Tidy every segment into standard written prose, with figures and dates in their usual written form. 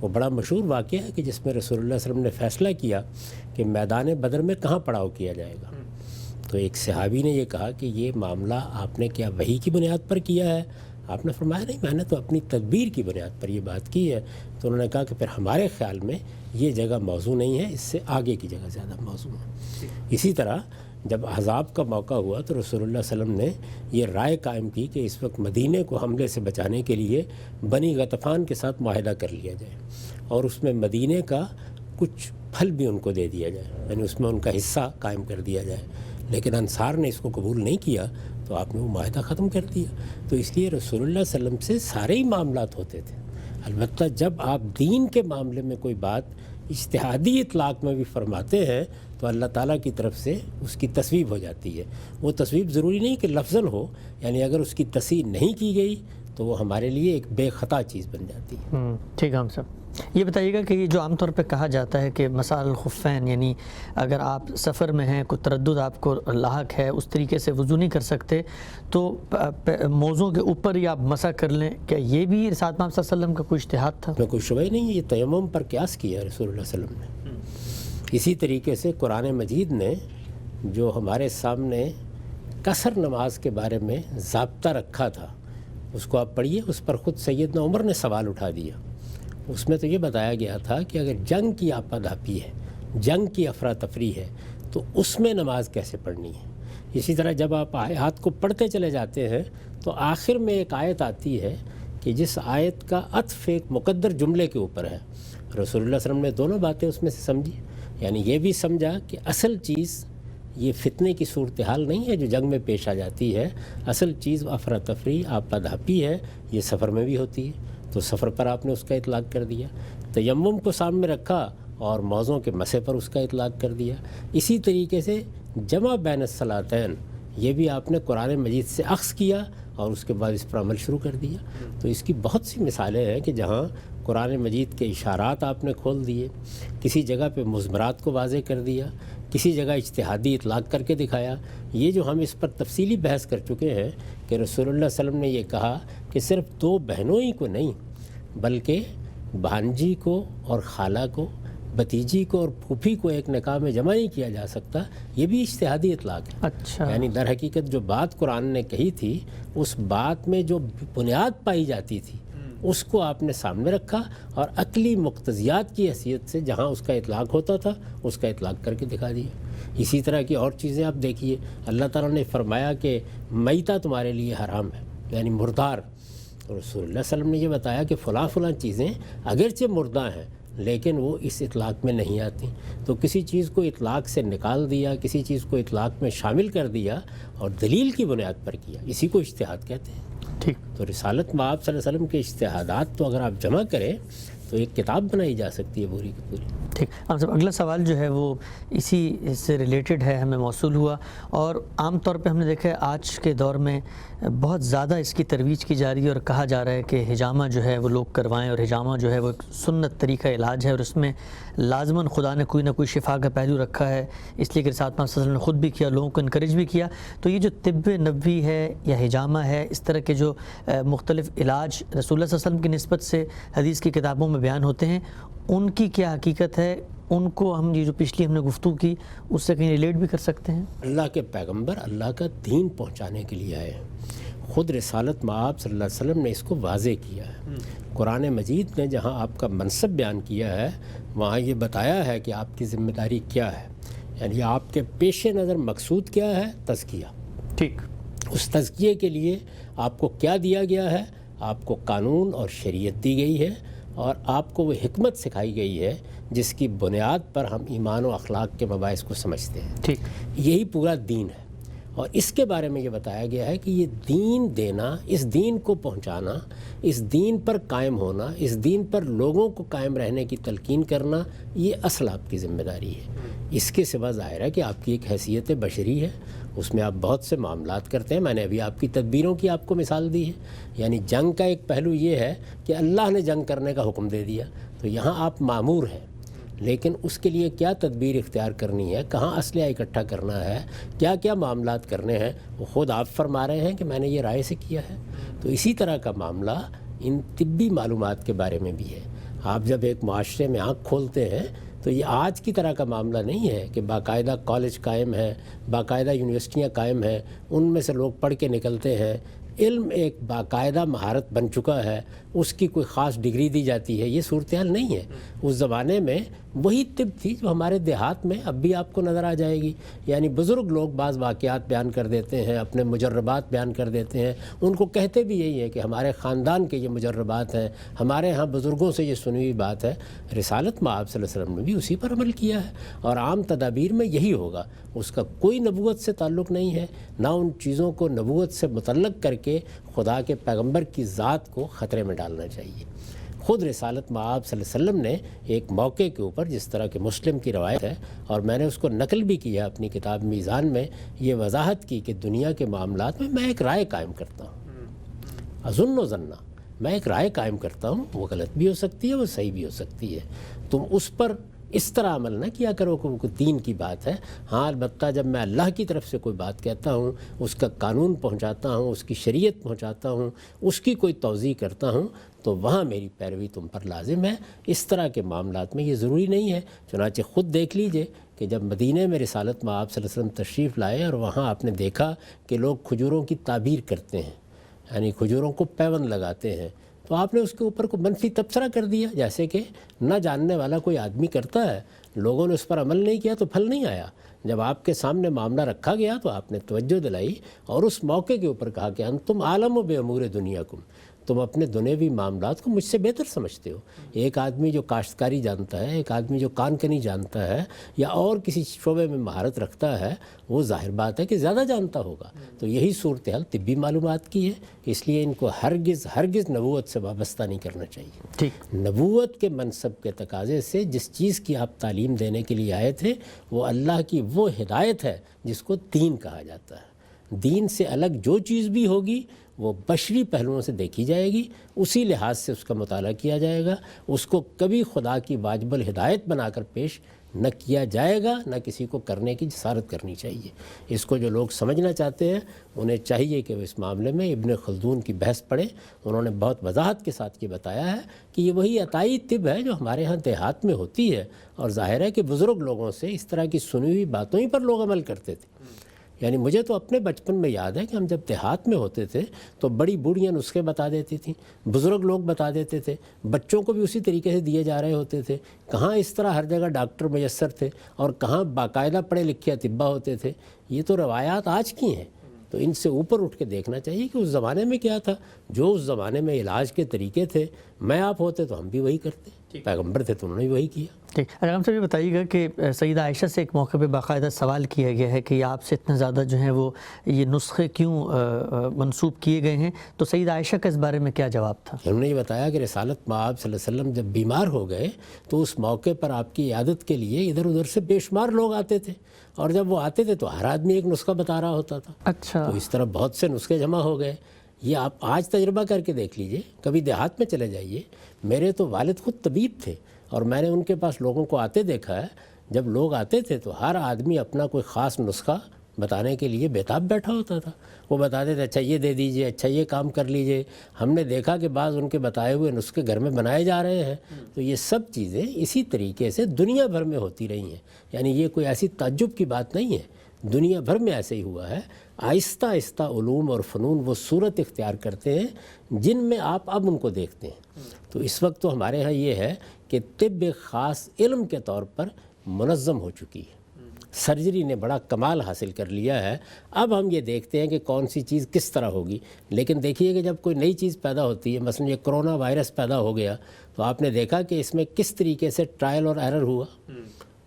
وہ بڑا مشہور واقعہ ہے کہ جس میں رسول اللہ صلی اللہ علیہ وسلم نے فیصلہ کیا کہ میدان بدر میں کہاں پڑاؤ کیا جائے گا. تو ایک صحابی نے یہ کہا کہ یہ معاملہ آپ نے کیا وحی کی بنیاد پر کیا ہے؟ آپ نے فرمایا نہیں، میں نے تو اپنی تدبیر کی بنیاد پر یہ بات کی ہے. تو انہوں نے کہا کہ پھر ہمارے خیال میں یہ جگہ موضوع نہیں ہے، اس سے آگے کی جگہ زیادہ موضوع ہے. اسی طرح جب احزاب کا موقع ہوا تو رسول اللہ صلی اللہ علیہ وسلم نے یہ رائے قائم کی کہ اس وقت مدینے کو حملے سے بچانے کے لیے بنی غطفان کے ساتھ معاہدہ کر لیا جائے اور اس میں مدینے کا کچھ پھل بھی ان کو دے دیا جائے، یعنی اس میں ان کا حصہ قائم کر دیا جائے. لیکن انصار نے اس کو قبول نہیں کیا تو آپ نے وہ معاہدہ ختم کر دیا. تو اس لیے رسول اللہ صلی اللہ علیہ وسلم سے سارے ہی معاملات ہوتے تھے. البتہ جب آپ دین کے معاملے میں کوئی بات اجتہادی اطلاق میں بھی فرماتے ہیں تو اللہ تعالیٰ کی طرف سے اس کی تصویب ہو جاتی ہے. وہ تصویب ضروری نہیں کہ لفظاً ہو، یعنی اگر اس کی تصحیح نہیں کی گئی تو وہ ہمارے لیے ایک بے خطا چیز بن جاتی ہے. ٹھیک ہے. ہم صاحب یہ بتائیے گا کہ یہ جو عام طور پہ کہا جاتا ہے کہ مسال الخفین، یعنی اگر آپ سفر میں ہیں، کوئی تردد آپ کو لاحق ہے، اس طریقے سے وضو نہیں کر سکتے تو موزوں کے اوپر ہی آپ مسح کر لیں، کیا یہ بھی رسالت محمد صلی اللہ علیہ وسلم کا کوئی اجتہاد تھا؟ میں کوئی شبہ ہی نہیں، یہ تیمم پر قیاس کیا ہے رسول اللہ صلی اللہ علیہ وسلم نے. اسی طریقے سے قرآن مجید نے جو ہمارے سامنے قصر نماز کے بارے میں ضابطہ رکھا تھا اس کو آپ پڑھیے. اس پر خود سیدنا عمر نے سوال اٹھا دیا. اس میں تو یہ بتایا گیا تھا کہ اگر جنگ کی آپا دھاپی ہے، جنگ کی افراتفری ہے تو اس میں نماز کیسے پڑھنی ہے. اسی طرح جب آپ آیات کو پڑھتے چلے جاتے ہیں تو آخر میں ایک آیت آتی ہے کہ جس آیت کا عطف ایک مقدر جملے کے اوپر ہے. رسول اللہ صلی اللہ علیہ وسلم نے دونوں باتیں اس میں سے سمجھی، یعنی یہ بھی سمجھا کہ اصل چیز یہ فتنے کی صورتحال نہیں ہے جو جنگ میں پیش آ جاتی ہے، اصل چیز افراتفری آپا دھاپی ہے، یہ سفر میں بھی ہوتی ہے. تو سفر پر آپ نے اس کا اطلاق کر دیا. تیمم کو سامنے رکھا اور موضوع کے مسح پر اس کا اطلاق کر دیا. اسی طریقے سے جمع بین الصلاتین یہ بھی آپ نے قرآن مجید سے اخذ کیا اور اس کے بعد اس پر عمل شروع کر دیا. تو اس کی بہت سی مثالیں ہیں کہ جہاں قرآن مجید کے اشارات آپ نے کھول دیے، کسی جگہ پہ مضمرات کو واضح کر دیا، کسی جگہ اجتہادی اطلاق کر کے دکھایا. یہ جو ہم اس پر تفصیلی بحث کر چکے ہیں کہ رسول اللہ صلی اللہ علیہ وسلم نے یہ کہا کہ صرف دو بہنوں ہی کو نہیں بلکہ بھانجی کو اور خالہ کو، بھتیجی کو اور پھوپھی کو ایک نکاح میں جمع نہیں کیا جا سکتا، یہ بھی اجتہادی اطلاق ہے. اچھا، یعنی در حقیقت جو بات قرآن نے کہی تھی اس بات میں جو بنیاد پائی جاتی تھی اس کو آپ نے سامنے رکھا اور عقلی مقتضیات کی حیثیت سے جہاں اس کا اطلاق ہوتا تھا اس کا اطلاق کر کے دکھا دیا. اسی طرح کی اور چیزیں آپ دیکھیے. اللہ تعالیٰ نے فرمایا کہ میتہ تمہارے لیے حرام ہے، یعنی مردار. رسول اللہ صلی اللہ علیہ وسلم نے یہ بتایا کہ فلاں فلاں چیزیں اگرچہ مردہ ہیں لیکن وہ اس اطلاق میں نہیں آتی. تو کسی چیز کو اطلاق سے نکال دیا، کسی چیز کو اطلاق میں شامل کر دیا اور دلیل کی بنیاد پر کیا، اسی کو اجتہاد کہتے ہیں. ٹھیک. تو رسالت مآب صلی اللہ علیہ وسلم کے اجتہادات تو اگر آپ جمع کریں تو ایک کتاب بنائی جا سکتی ہے پوری کی پوری. ٹھیک. ہم سب اگلا سوال جو ہے وہ اسی سے ریلیٹڈ ہے، ہمیں موصول ہوا اور عام طور پہ ہم نے دیکھا ہے آج کے دور میں بہت زیادہ اس کی ترویج کی جا رہی ہے اور کہا جا رہا ہے کہ حجامہ جو ہے وہ لوگ کروائیں، اور حجامہ جو ہے وہ ایک سنت طریقہ علاج ہے اور اس میں لازماً خدا نے کوئی نہ کوئی شفا کا پہلو رکھا ہے، اس لیے کہ رسالت محمد صلی اللہ علیہ وسلم نے خود بھی کیا، لوگوں کو انکریج بھی کیا. تو یہ جو طب نبوی ہے یا حجامہ ہے، اس طرح کے جو مختلف علاج رسول اللہ صلی اللہ علیہ وسلم کی نسبت سے حدیث کی کتابوں میں بیان ہوتے ہیں، ان کی کیا حقیقت ہے؟ ان کو ہم یہ جو پچھلی ہم نے گفتگو کی اس سے کہیں ریلیٹ بھی کر سکتے ہیں؟ اللہ کے پیغمبر اللہ کا دین پہنچانے کے لیے آئے. خود رسالت مآب صلی اللہ علیہ وسلم نے اس کو واضح کیا ہے. قرآن مجید نے جہاں آپ کا منصب بیان کیا ہے وہاں یہ بتایا ہے کہ آپ کی ذمہ داری کیا ہے، یعنی آپ کے پیش نظر مقصود کیا ہے؟ تزکیہ. ٹھیک. اس تزکیے کے لیے آپ کو کیا دیا گیا ہے؟ آپ کو قانون اور شریعت دی گئی ہے اور آپ کو وہ حکمت سکھائی گئی ہے جس کی بنیاد پر ہم ایمان و اخلاق کے مباحث کو سمجھتے ہیں. ٹھیک. یہی پورا دین ہے اور اس کے بارے میں یہ بتایا گیا ہے کہ یہ دین دینا، اس دین کو پہنچانا، اس دین پر قائم ہونا، اس دین پر لوگوں کو قائم رہنے کی تلقین کرنا، یہ اصل آپ کی ذمہ داری ہے. اس کے سوا ظاہر ہے کہ آپ کی ایک حیثیت بشری ہے، اس میں آپ بہت سے معاملات کرتے ہیں. میں نے ابھی آپ کی تدبیروں کی آپ کو مثال دی ہے. یعنی جنگ کا ایک پہلو یہ ہے کہ اللہ نے جنگ کرنے کا حکم دے دیا تو یہاں آپ مامور ہیں، لیکن اس کے لیے کیا تدبیر اختیار کرنی ہے، کہاں اسلحہ اکٹھا کرنا ہے، کیا کیا معاملات کرنے ہیں، وہ خود آپ فرما رہے ہیں کہ میں نے یہ رائے سے کیا ہے. تو اسی طرح کا معاملہ ان طبی معلومات کے بارے میں بھی ہے. آپ جب ایک معاشرے میں آنکھ کھولتے ہیں تو یہ آج کی طرح کا معاملہ نہیں ہے کہ باقاعدہ کالج قائم ہے، باقاعدہ یونیورسٹیاں قائم ہیں، ان میں سے لوگ پڑھ کے نکلتے ہیں، علم ایک باقاعدہ مہارت بن چکا ہے، اس کی کوئی خاص ڈگری دی جاتی ہے، یہ صورتحال نہیں ہے۔ اس زمانے میں وہی طب تھی جو ہمارے دیہات میں اب بھی آپ کو نظر آ جائے گی۔ یعنی بزرگ لوگ بعض واقعات بیان کر دیتے ہیں، اپنے مجربات بیان کر دیتے ہیں، ان کو کہتے بھی یہی ہے کہ ہمارے خاندان کے یہ مجربات ہیں، ہمارے ہاں بزرگوں سے یہ سنی ہوئی بات ہے۔ رسالت مآب صلی اللہ علیہ وسلم نے بھی اسی پر عمل کیا ہے، اور عام تدابیر میں یہی ہوگا۔ اس کا کوئی نبوت سے تعلق نہیں ہے، نہ ان چیزوں کو نبوت سے متعلق کر کے خدا کے پیغمبر کی ذات کو خطرے میں ڈالنا چاہیے۔ خود رسالت مآب صلی اللہ علیہ وسلم نے ایک موقع کے اوپر، جس طرح کہ مسلم کی روایت ہے اور میں نے اس کو نقل بھی کیا اپنی کتاب میزان میں، یہ وضاحت کی کہ دنیا کے معاملات میں ایک رائے قائم کرتا ہوں، اظن و ظنہ، میں ایک رائے قائم کرتا ہوں، وہ غلط بھی ہو سکتی ہے، وہ صحیح بھی ہو سکتی ہے، تم اس پر اس طرح عمل نہ کیا کرو کہ وہ دین کی بات ہے۔ ہاں البتہ جب میں اللہ کی طرف سے کوئی بات کہتا ہوں، اس کا قانون پہنچاتا ہوں، اس کی شریعت پہنچاتا ہوں، اس کی کوئی توضیح کرتا ہوں، تو وہاں میری پیروی تم پر لازم ہے۔ اس طرح کے معاملات میں یہ ضروری نہیں ہے۔ چنانچہ خود دیکھ لیجئے کہ جب مدینہ میں رسالت مآب صلی اللہ علیہ وسلم تشریف لائے اور وہاں آپ نے دیکھا کہ لوگ کھجوروں کی تعبیر کرتے ہیں، یعنی کھجوروں کو پیوند لگاتے ہیں، تو آپ نے اس کے اوپر کو منفی تبصرہ کر دیا، جیسے کہ نہ جاننے والا کوئی آدمی کرتا ہے۔ لوگوں نے اس پر عمل نہیں کیا تو پھل نہیں آیا۔ جب آپ کے سامنے معاملہ رکھا گیا تو آپ نے توجہ دلائی اور اس موقع کے اوپر کہا کہ انتم عالم و بے امور دنیاکم، تم اپنے دنیوی معاملات کو مجھ سے بہتر سمجھتے ہو۔ ایک آدمی جو کاشتکاری جانتا ہے، ایک آدمی جو کان کنی جانتا ہے یا اور کسی شعبے میں مہارت رکھتا ہے، وہ ظاہر بات ہے کہ زیادہ جانتا ہوگا۔ تو یہی صورتحال طبی معلومات کی ہے، اس لیے ان کو ہرگز نبوت سے وابستہ نہیں کرنا چاہیے۔ ٹھیک، نبوت کے منصب کے تقاضے سے جس چیز کی آپ تعلیم دینے کے لیے آئے تھے، وہ اللہ کی وہ ہدایت ہے جس کو دین کہا جاتا ہے۔ دین سے الگ جو چیز بھی ہوگی وہ بشری پہلوؤں سے دیکھی جائے گی، اسی لحاظ سے اس کا مطالعہ کیا جائے گا، اس کو کبھی خدا کی واجب الہدایت بنا کر پیش نہ کیا جائے گا، نہ کسی کو کرنے کی جسارت کرنی چاہیے۔ اس کو جو لوگ سمجھنا چاہتے ہیں انہیں چاہیے کہ وہ اس معاملے میں ابن خلدون کی بحث پڑھیں۔ انہوں نے بہت وضاحت کے ساتھ یہ بتایا ہے کہ یہ وہی عطائی طب ہے جو ہمارے ہاں دیہات میں ہوتی ہے، اور ظاہر ہے کہ بزرگ لوگوں سے اس طرح کی سنی ہوئی باتوں ہی پر لوگ عمل کرتے تھے۔ یعنی مجھے تو اپنے بچپن میں یاد ہے کہ ہم جب دیہات میں ہوتے تھے تو بڑی بوڑھیاں نسخے بتا دیتی تھیں، بزرگ لوگ بتا دیتے تھے، بچوں کو بھی اسی طریقے سے دیے جا رہے ہوتے تھے۔ کہاں اس طرح ہر جگہ ڈاکٹر میسر تھے اور کہاں باقاعدہ پڑھے لکھے اطباء ہوتے تھے۔ یہ تو روایات آج کی ہیں، تو ان سے اوپر اٹھ کے دیکھنا چاہیے کہ اس زمانے میں کیا تھا۔ جو اس زمانے میں علاج کے طریقے تھے، میں آپ ہوتے تو ہم بھی وہی کرتے، پیغمبر تھے تو انہوں نے بھی وہی کیا۔ ٹھیک، اگر ہم سے بھی بتائیے گا کہ سیدہ عائشہ سے ایک موقع پہ باقاعدہ سوال کیا گیا ہے کہ آپ سے اتنا زیادہ جو ہیں وہ یہ نسخے کیوں منسوب کیے گئے ہیں، تو سیدہ عائشہ کا اس بارے میں کیا جواب تھا؟ انہوں نے یہ بتایا کہ رسالت مآب صلی اللہ علیہ وسلم جب بیمار ہو گئے تو اس موقع پر آپ کی عیادت کے لیے ادھر ادھر سے بے شمار لوگ آتے تھے، اور جب وہ آتے تھے تو ہر آدمی ایک نسخہ بتا رہا ہوتا تھا۔ اچھا، تو اس طرح بہت سے نسخے جمع ہو گئے۔ یہ آپ آج تجربہ کر کے دیکھ لیجئے، کبھی دیہات میں چلے جائیے۔ میرے تو والد خود طبیب تھے اور میں نے ان کے پاس لوگوں کو آتے دیکھا ہے۔ جب لوگ آتے تھے تو ہر آدمی اپنا کوئی خاص نسخہ بتانے کے لیے بےتاب بیٹھا ہوتا تھا۔ وہ بتاتے تھے اچھا یہ دے دیجئے، اچھا یہ کام کر لیجئے۔ ہم نے دیکھا کہ بعض ان کے بتائے ہوئے نسخے گھر میں بنائے جا رہے ہیں۔ تو یہ سب چیزیں اسی طریقے سے دنیا بھر میں ہوتی رہی ہیں، یعنی یہ کوئی ایسی تعجب کی بات نہیں ہے، دنیا بھر میں ایسے ہی ہوا ہے۔ آہستہ آہستہ علوم اور فنون وہ صورت اختیار کرتے ہیں جن میں آپ اب ان کو دیکھتے ہیں۔ تو اس وقت تو ہمارے ہاں یہ ہے کہ طب ایک خاص علم کے طور پر منظم ہو چکی ہے، سرجری نے بڑا کمال حاصل کر لیا ہے۔ اب ہم یہ دیکھتے ہیں کہ کون سی چیز کس طرح ہوگی، لیکن دیکھیے کہ جب کوئی نئی چیز پیدا ہوتی ہے، مثلا یہ کرونا وائرس پیدا ہو گیا، تو آپ نے دیکھا کہ اس میں کس طریقے سے ٹرائل اور ایرر ہوا،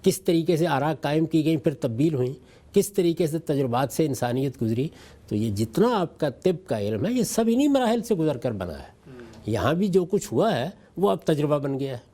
کس طریقے سے آراء قائم کی گئیں پھر تبدیل ہوئیں، کس طریقے سے تجربات سے انسانیت گزری۔ تو یہ جتنا آپ کا طب کا علم ہے یہ سب انہی مراحل سے گزر کر بنا ہے۔ یہاں بھی جو کچھ ہوا ہے وہ اب تجربہ بن گیا ہے۔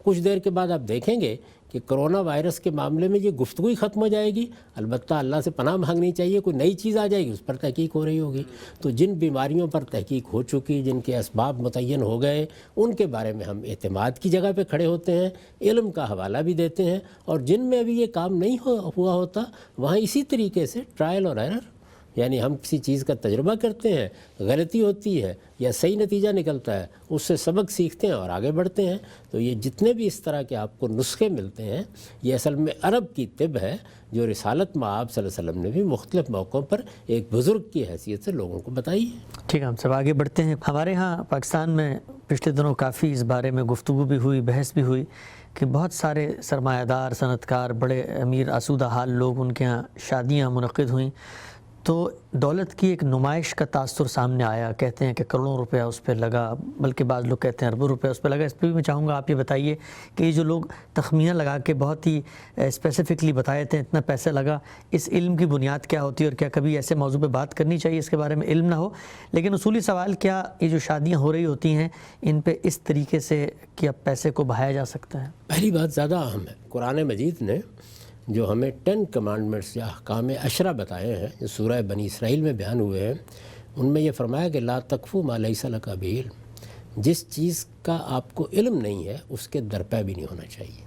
کچھ دیر کے بعد آپ دیکھیں گے کہ کرونا وائرس کے معاملے میں یہ گفتگو ہی ختم ہو جائے گی، البتہ اللہ سے پناہ مانگنی چاہیے، کوئی نئی چیز آ جائے گی اس پر تحقیق ہو رہی ہوگی۔ تو جن بیماریوں پر تحقیق ہو چکی، جن کے اسباب متعین ہو گئے، ان کے بارے میں ہم اعتماد کی جگہ پہ کھڑے ہوتے ہیں، علم کا حوالہ بھی دیتے ہیں، اور جن میں ابھی یہ کام نہیں ہوا ہوتا وہاں اسی طریقے سے ٹرائل اور ایرر یعنی ہم کسی چیز کا تجربہ کرتے ہیں، غلطی ہوتی ہے یا صحیح نتیجہ نکلتا ہے، اس سے سبق سیکھتے ہیں اور آگے بڑھتے ہیں۔ تو یہ جتنے بھی اس طرح کے آپ کو نسخے ملتے ہیں، یہ اصل میں عرب کی طب ہے جو رسالت مآب صلی اللہ علیہ وسلم نے بھی مختلف موقعوں پر ایک بزرگ کی حیثیت سے لوگوں کو بتائی ہے۔ ٹھیک ہے، ہم سب آگے بڑھتے ہیں۔ ہمارے ہاں پاکستان میں پچھلے دنوں کافی اس بارے میں گفتگو بھی ہوئی، بحث بھی ہوئی کہ بہت سارے سرمایہ دار، صنعت کار، بڑے امیر آسودہ حال لوگ، ان کے ہاں شادیاں منعقد ہوئیں تو دولت کی ایک نمائش کا تاثر سامنے آیا۔ کہتے ہیں کہ کروڑوں روپیہ اس پہ لگا، بلکہ بعض لوگ کہتے ہیں اربوں روپیہ اس پہ لگا۔ اس پہ بھی میں چاہوں گا آپ یہ بتائیے کہ یہ جو لوگ تخمینہ لگا کے بہت ہی اسپیسیفکلی بتائے تھے اتنا پیسہ لگا، اس علم کی بنیاد کیا ہوتی ہے اور کیا کبھی ایسے موضوع پہ بات کرنی چاہیے اس کے بارے میں علم نہ ہو؟ لیکن اصولی سوال، کیا یہ جو شادیاں ہو رہی ہوتی ہیں ان پہ اس طریقے سے کیا پیسے کو بہایا جا سکتا ہے؟ پہلی بات زیادہ اہم ہے، قرآن مجید نے جو ہمیں 10 کمانڈمنٹس یا احکام عشرہ بتائے ہیں، جو سورہ بنی اسرائیل میں بیان ہوئے ہیں، ان میں یہ فرمایا کہ لا تقفو ما لیس لک بہ علم، جس چیز کا آپ کو علم نہیں ہے اس کے درپے بھی نہیں ہونا چاہیے۔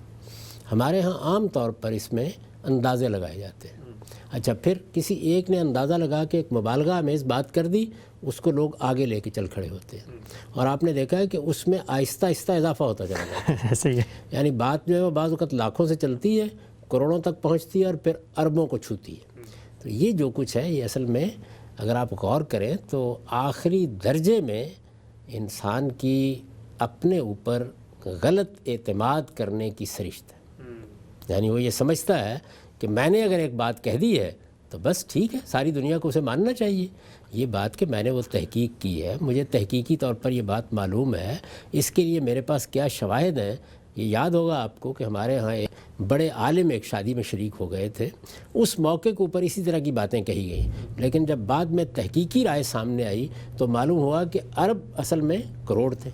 ہمارے ہاں عام طور پر اس میں اندازے لگائے جاتے ہیں۔ اچھا، پھر کسی ایک نے اندازہ لگا کے ایک مبالغہ آمیز بات کر دی، اس کو لوگ آگے لے کے چل کھڑے ہوتے ہیں، اور آپ نے دیکھا ہے کہ اس میں آہستہ آہستہ اضافہ ہوتا چلا جاتا ہے۔ ایسے ہی ہے، یعنی بات جو ہے وہ بعض وقت لاکھوں سے چلتی ہے، کروڑوں تک پہنچتی ہے اور پھر اربوں کو چھوتی ہے۔ تو یہ جو کچھ ہے یہ اصل میں اگر آپ غور کریں تو آخری درجے میں انسان کی اپنے اوپر غلط اعتماد کرنے کی سرشت ہے۔ یعنی وہ یہ سمجھتا ہے کہ میں نے اگر ایک بات کہہ دی ہے تو بس ٹھیک ہے، ساری دنیا کو اسے ماننا چاہیے۔ یہ بات کہ میں نے وہ تحقیق کی ہے، مجھے تحقیقی طور پر یہ بات معلوم ہے، اس کے لیے میرے پاس کیا شواہد ہیں۔ یہ یاد ہوگا آپ کو کہ ہمارے ہاں ایک بڑے عالم ایک شادی میں شریک ہو گئے تھے، اس موقع کے اوپر اسی طرح کی باتیں کہی گئیں، لیکن جب بعد میں تحقیقی رائے سامنے آئی تو معلوم ہوا کہ ارب اصل میں کروڑ تھے۔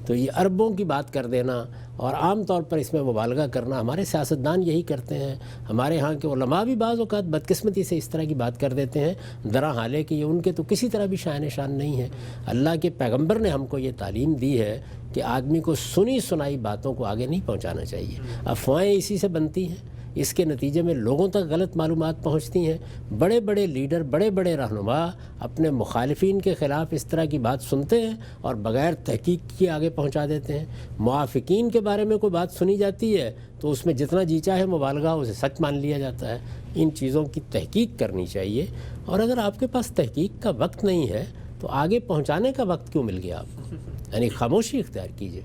تو یہ اربوں کی بات کر دینا اور عام طور پر اس میں مبالغہ کرنا، ہمارے سیاستدان یہی کرتے ہیں، ہمارے ہاں کے علماء بھی بعض اوقات بدقسمتی سے اس طرح کی بات کر دیتے ہیں، درا حالے کہ یہ ان کے تو کسی طرح بھی شان شان نہیں ہے۔ اللہ کے پیغمبر نے ہم کو یہ تعلیم دی ہے کہ آدمی کو سنی سنائی باتوں کو آگے نہیں پہنچانا چاہیے۔ افواہیں اسی سے بنتی ہیں، اس کے نتیجے میں لوگوں تک غلط معلومات پہنچتی ہیں۔ بڑے بڑے لیڈر، بڑے بڑے رہنما اپنے مخالفین کے خلاف اس طرح کی بات سنتے ہیں اور بغیر تحقیق کے آگے پہنچا دیتے ہیں۔ موافقین کے بارے میں کوئی بات سنی جاتی ہے تو اس میں جتنا جی چاہے مبالغہ اسے سچ مان لیا جاتا ہے۔ ان چیزوں کی تحقیق کرنی چاہیے، اور اگر آپ کے پاس تحقیق کا وقت نہیں ہے تو آگے پہنچانے کا وقت کیوں مل گیا آپ کو؟ یعنی خاموشی اختیار کیجیے۔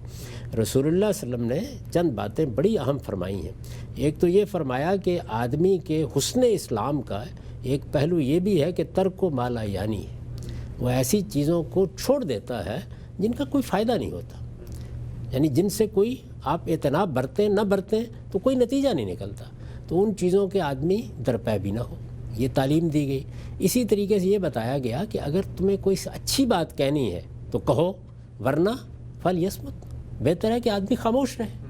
رسول اللہ صلی اللہ علیہ وسلم نے چند باتیں بڑی اہم فرمائی ہیں۔ ایک تو یہ فرمایا کہ آدمی کے حسن اسلام کا ایک پہلو یہ بھی ہے کہ ترک و مالا یعنی ہے، وہ ایسی چیزوں کو چھوڑ دیتا ہے جن کا کوئی فائدہ نہیں ہوتا، یعنی جن سے کوئی آپ اعتناب برتیں نہ برتیں تو کوئی نتیجہ نہیں نکلتا، تو ان چیزوں کے آدمی درپے بھی نہ ہو، یہ تعلیم دی گئی۔ اسی طریقے سے یہ بتایا گیا کہ اگر تمہیں کوئی اچھی بات کہنی ہے تو کہو، ورنہ فلیصمت، بہتر ہے کہ آدمی خاموش رہے،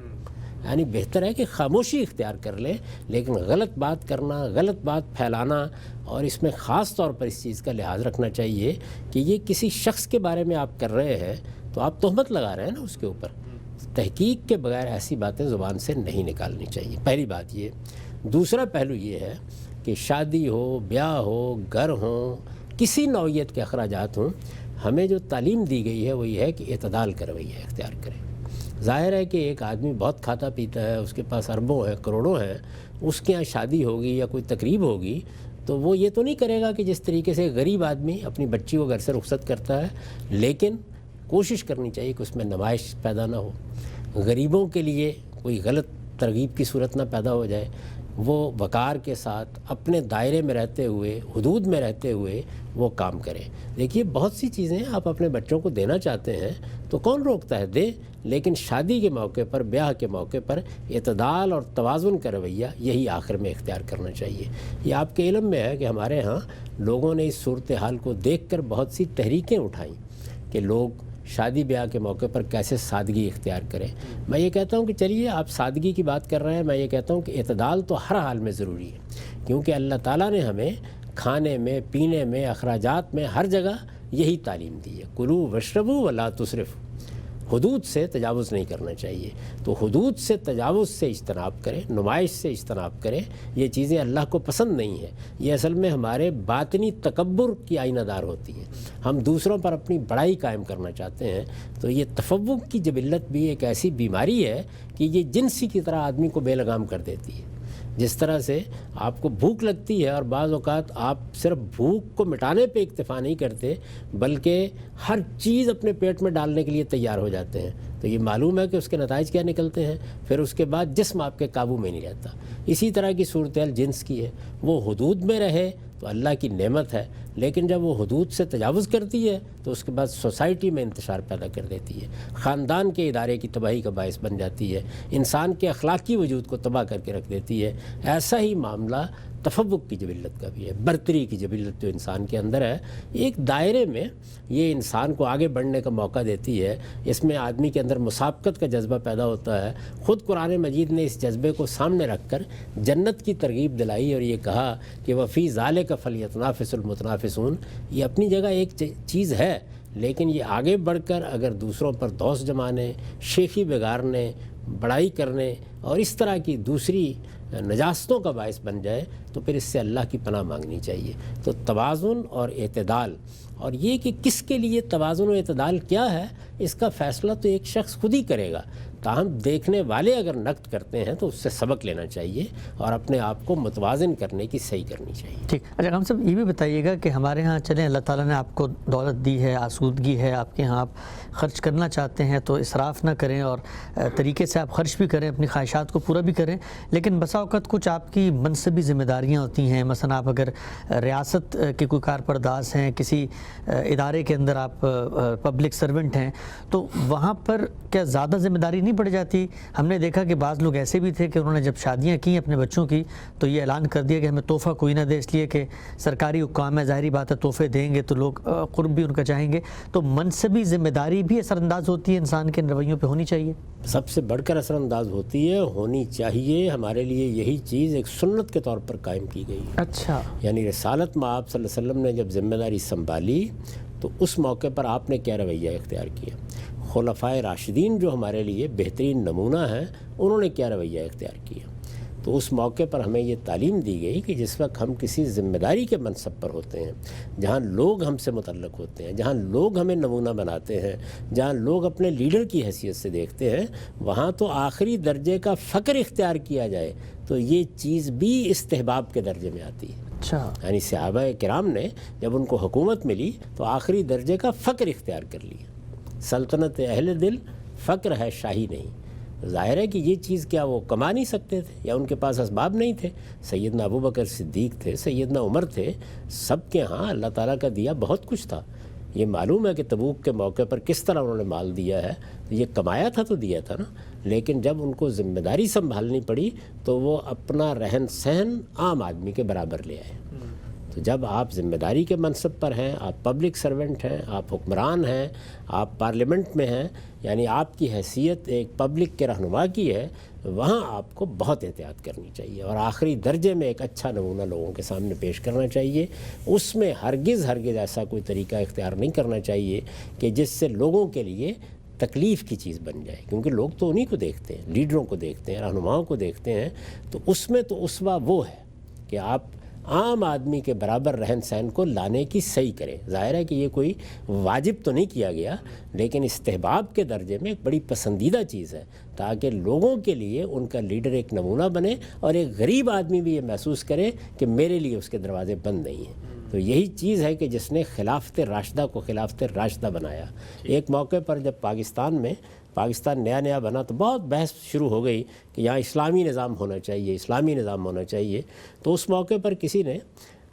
یعنی بہتر ہے کہ خاموشی اختیار کر لے، لیکن غلط بات کرنا، غلط بات پھیلانا، اور اس میں خاص طور پر اس چیز کا لحاظ رکھنا چاہیے کہ یہ کسی شخص کے بارے میں آپ کر رہے ہیں تو آپ تہمت لگا رہے ہیں نا اس کے اوپر۔ تحقیق کے بغیر ایسی باتیں زبان سے نہیں نکالنی چاہیے، پہلی بات یہ۔ دوسرا پہلو یہ ہے کہ شادی ہو، بیاہ ہو، گھر ہوں، کسی نوعیت کے اخراجات ہوں، ہمیں جو تعلیم دی گئی ہے وہ یہ ہے کہ اعتدال کا رویہ اختیار کریں۔ ظاہر ہے کہ ایک آدمی بہت کھاتا پیتا ہے، اس کے پاس اربوں ہیں، کروڑوں ہیں، اس کے یہاں شادی ہوگی یا کوئی تقریب ہوگی تو وہ یہ تو نہیں کرے گا کہ جس طریقے سے غریب آدمی اپنی بچی کو گھر سے رخصت کرتا ہے، لیکن کوشش کرنی چاہیے کہ اس میں نمائش پیدا نہ ہو، غریبوں کے لیے کوئی غلط ترغیب کی صورت نہ پیدا ہو جائے، وہ وقار کے ساتھ اپنے دائرے میں رہتے ہوئے، حدود میں رہتے ہوئے وہ کام کریں۔ دیکھیے بہت سی چیزیں آپ اپنے بچوں کو دینا چاہتے ہیں تو کون روکتا ہے، دے، لیکن شادی کے موقع پر، بیاہ کے موقع پر اعتدال اور توازن کا رویہ یہی آخر میں اختیار کرنا چاہیے۔ یہ آپ کے علم میں ہے کہ ہمارے ہاں لوگوں نے اس صورتحال کو دیکھ کر بہت سی تحریکیں اٹھائیں کہ لوگ شادی بیاہ کے موقع پر کیسے سادگی اختیار کریں۔ میں یہ کہتا ہوں کہ چلیے آپ سادگی کی بات کر رہے ہیں، میں یہ کہتا ہوں کہ اعتدال تو ہر حال میں ضروری ہے، کیونکہ اللہ تعالیٰ نے ہمیں کھانے میں، پینے میں، اخراجات میں، ہر جگہ یہی تعلیم دی ہے، کلوا واشربوا ولا تسرفوا۔ حدود سے تجاوز نہیں کرنا چاہیے۔ تو حدود سے تجاوز سے اجتناب کریں، نمائش سے اجتناب کریں، یہ چیزیں اللہ کو پسند نہیں ہیں۔ یہ اصل میں ہمارے باطنی تکبر کی آئینہ دار ہوتی ہیں۔ ہم دوسروں پر اپنی بڑائی قائم کرنا چاہتے ہیں، تو یہ تفوق کی جبلت بھی ایک ایسی بیماری ہے کہ یہ جنسی کی طرح آدمی کو بے لگام کر دیتی ہے۔ جس طرح سے آپ کو بھوک لگتی ہے اور بعض اوقات آپ صرف بھوک کو مٹانے پہ اکتفا نہیں کرتے بلکہ ہر چیز اپنے پیٹ میں ڈالنے کے لیے تیار ہو جاتے ہیں، تو یہ معلوم ہے کہ اس کے نتائج کیا نکلتے ہیں، پھر اس کے بعد جسم آپ کے قابو میں نہیں رہتا۔ اسی طرح کی صورتحال جنس کی ہے، وہ حدود میں رہے تو اللہ کی نعمت ہے، لیکن جب وہ حدود سے تجاوز کرتی ہے تو اس کے بعد سوسائٹی میں انتشار پیدا کر دیتی ہے، خاندان کے ادارے کی تباہی کا باعث بن جاتی ہے، انسان کے اخلاقی وجود کو تباہ کر کے رکھ دیتی ہے۔ ایسا ہی معاملہ تفوق کی جبلت کا بھی ہے، برتری کی جبلت جو انسان کے اندر ہے، ایک دائرے میں یہ انسان کو آگے بڑھنے کا موقع دیتی ہے۔ اس میں آدمی کے اندر مسابقت کا جذبہ پیدا ہوتا ہے۔ خود قرآن مجید نے اس جذبے کو سامنے رکھ کر جنت کی ترغیب دلائی اور یہ کہا کہ وفی ذالک فلیتنافس المتنافسون، یہ اپنی جگہ ایک چیز ہے، لیکن یہ آگے بڑھ کر اگر دوسروں پر دوست جمانے، شیخی بگارنے، بڑائی کرنے اور اس طرح کی دوسری نجاستوں کا باعث بن جائے تو پھر اس سے اللہ کی پناہ مانگنی چاہیے۔ تو توازن اور اعتدال، اور یہ کہ کس کے لیے توازن و اعتدال کیا ہے، اس کا فیصلہ تو ایک شخص خود ہی کرے گا، تاہم دیکھنے والے اگر نقد کرتے ہیں تو اس سے سبق لینا چاہیے اور اپنے آپ کو متوازن کرنے کی صحیح کرنی چاہیے۔ ٹھیک، اچھا ہم سب یہ بھی بتائیے گا کہ ہمارے ہاں چلیں اللہ تعالیٰ نے آپ کو دولت دی ہے، آسودگی ہے آپ کے ہاں، آپ خرچ کرنا چاہتے ہیں تو اسراف نہ کریں اور طریقے سے آپ خرچ بھی کریں، اپنی خواہشات کو پورا بھی کریں، لیکن بسا اوقات کچھ آپ کی منصبی ذمہ داریاں ہوتی ہیں، مثلا آپ اگر ریاست کے کوئی کارپرداز ہیں، کسی ادارے کے اندر آپ پبلک سرونٹ ہیں، تو وہاں پر کیا زیادہ ذمہ داری نہیں پڑ جاتی؟ ہم نے دیکھا کہ بعض لوگ ایسے بھی تھے کہ انہوں نے جب شادیاں کی اپنے بچوں کی تو یہ اعلان کر دیا کہ ہمیں تحفہ کوئی نہ دے، اس لیے کہ سرکاری حکام ہے، ظاہری بات ہے تحفے دیں گے تو لوگ قرب بھی ان کا چاہیں گے۔ تو منصبی ذمہ داری بھی اثر انداز ہوتی ہے، انسان کے رویوں پہ ہونی چاہیے؟ سب سے بڑھ کر اثر انداز ہوتی ہے، ہونی چاہیے۔ ہمارے لیے یہی چیز ایک سنت کے طور پر قائم کی گئی ہے۔ اچھا، یعنی رسالت میں آپ صلی اللہ علیہ وسلم نے جب ذمہ داری سنبھالی تو اس موقع پر آپ نے کیا رویہ اختیار کیا؟ خلفائے راشدین جو ہمارے لیے بہترین نمونہ ہیں، انہوں نے کیا رویہ اختیار کیا؟ تو اس موقع پر ہمیں یہ تعلیم دی گئی کہ جس وقت ہم کسی ذمہ داری کے منصب پر ہوتے ہیں، جہاں لوگ ہم سے متعلق ہوتے ہیں، جہاں لوگ ہمیں نمونہ بناتے ہیں، جہاں لوگ اپنے لیڈر کی حیثیت سے دیکھتے ہیں، وہاں تو آخری درجے کا فقر اختیار کیا جائے تو یہ چیز بھی استحباب کے درجے میں آتی ہے۔ اچھا، یعنی صحابہ کرام نے جب ان کو حکومت ملی تو آخری درجے کا فقر اختیار کر لیا۔ سلطنت اہل دل، فقر ہے شاہی نہیں۔ ظاہر ہے کہ یہ چیز کیا وہ کما نہیں سکتے تھے یا ان کے پاس اسباب نہیں تھے؟ سیدنا ابوبکر صدیق تھے، سیدنا عمر تھے، سب کے ہاں اللہ تعالیٰ کا دیا بہت کچھ تھا۔ یہ معلوم ہے کہ تبوک کے موقع پر کس طرح انہوں نے مال دیا ہے، یہ کمایا تھا تو دیا تھا نا، لیکن جب ان کو ذمہ داری سنبھالنی پڑی تو وہ اپنا رہن سہن عام آدمی کے برابر لے آئے۔ تو جب آپ ذمہ داری کے منصب پر ہیں، آپ پبلک سرونٹ ہیں، آپ حکمران ہیں، آپ پارلیمنٹ میں ہیں، یعنی آپ کی حیثیت ایک پبلک کے رہنما کی ہے، وہاں آپ کو بہت احتیاط کرنی چاہیے اور آخری درجے میں ایک اچھا نمونہ لوگوں کے سامنے پیش کرنا چاہیے۔ اس میں ہرگز ایسا کوئی طریقہ اختیار نہیں کرنا چاہیے کہ جس سے لوگوں کے لیے تکلیف کی چیز بن جائے، کیونکہ لوگ تو انہی کو دیکھتے ہیں، لیڈروں کو دیکھتے ہیں، رہنماؤں کو دیکھتے ہیں، تو اس میں تو اسوہ وہ ہے کہ آپ عام آدمی کے برابر رہن سہن کو لانے کی صحیح کریں۔ ظاہر ہے کہ یہ کوئی واجب تو نہیں کیا گیا، لیکن استحباب کے درجے میں ایک بڑی پسندیدہ چیز ہے تاکہ لوگوں کے لیے ان کا لیڈر ایک نمونہ بنے اور ایک غریب آدمی بھی یہ محسوس کرے کہ میرے لیے اس کے دروازے بند نہیں ہیں۔ تو یہی چیز ہے کہ جس نے خلافت راشدہ کو خلافت راشدہ بنایا۔ ایک موقع پر جب پاکستان نیا بنا تو بہت بحث شروع ہو گئی کہ یہاں اسلامی نظام ہونا چاہیے، اسلامی نظام ہونا چاہیے۔ تو اس موقع پر کسی نے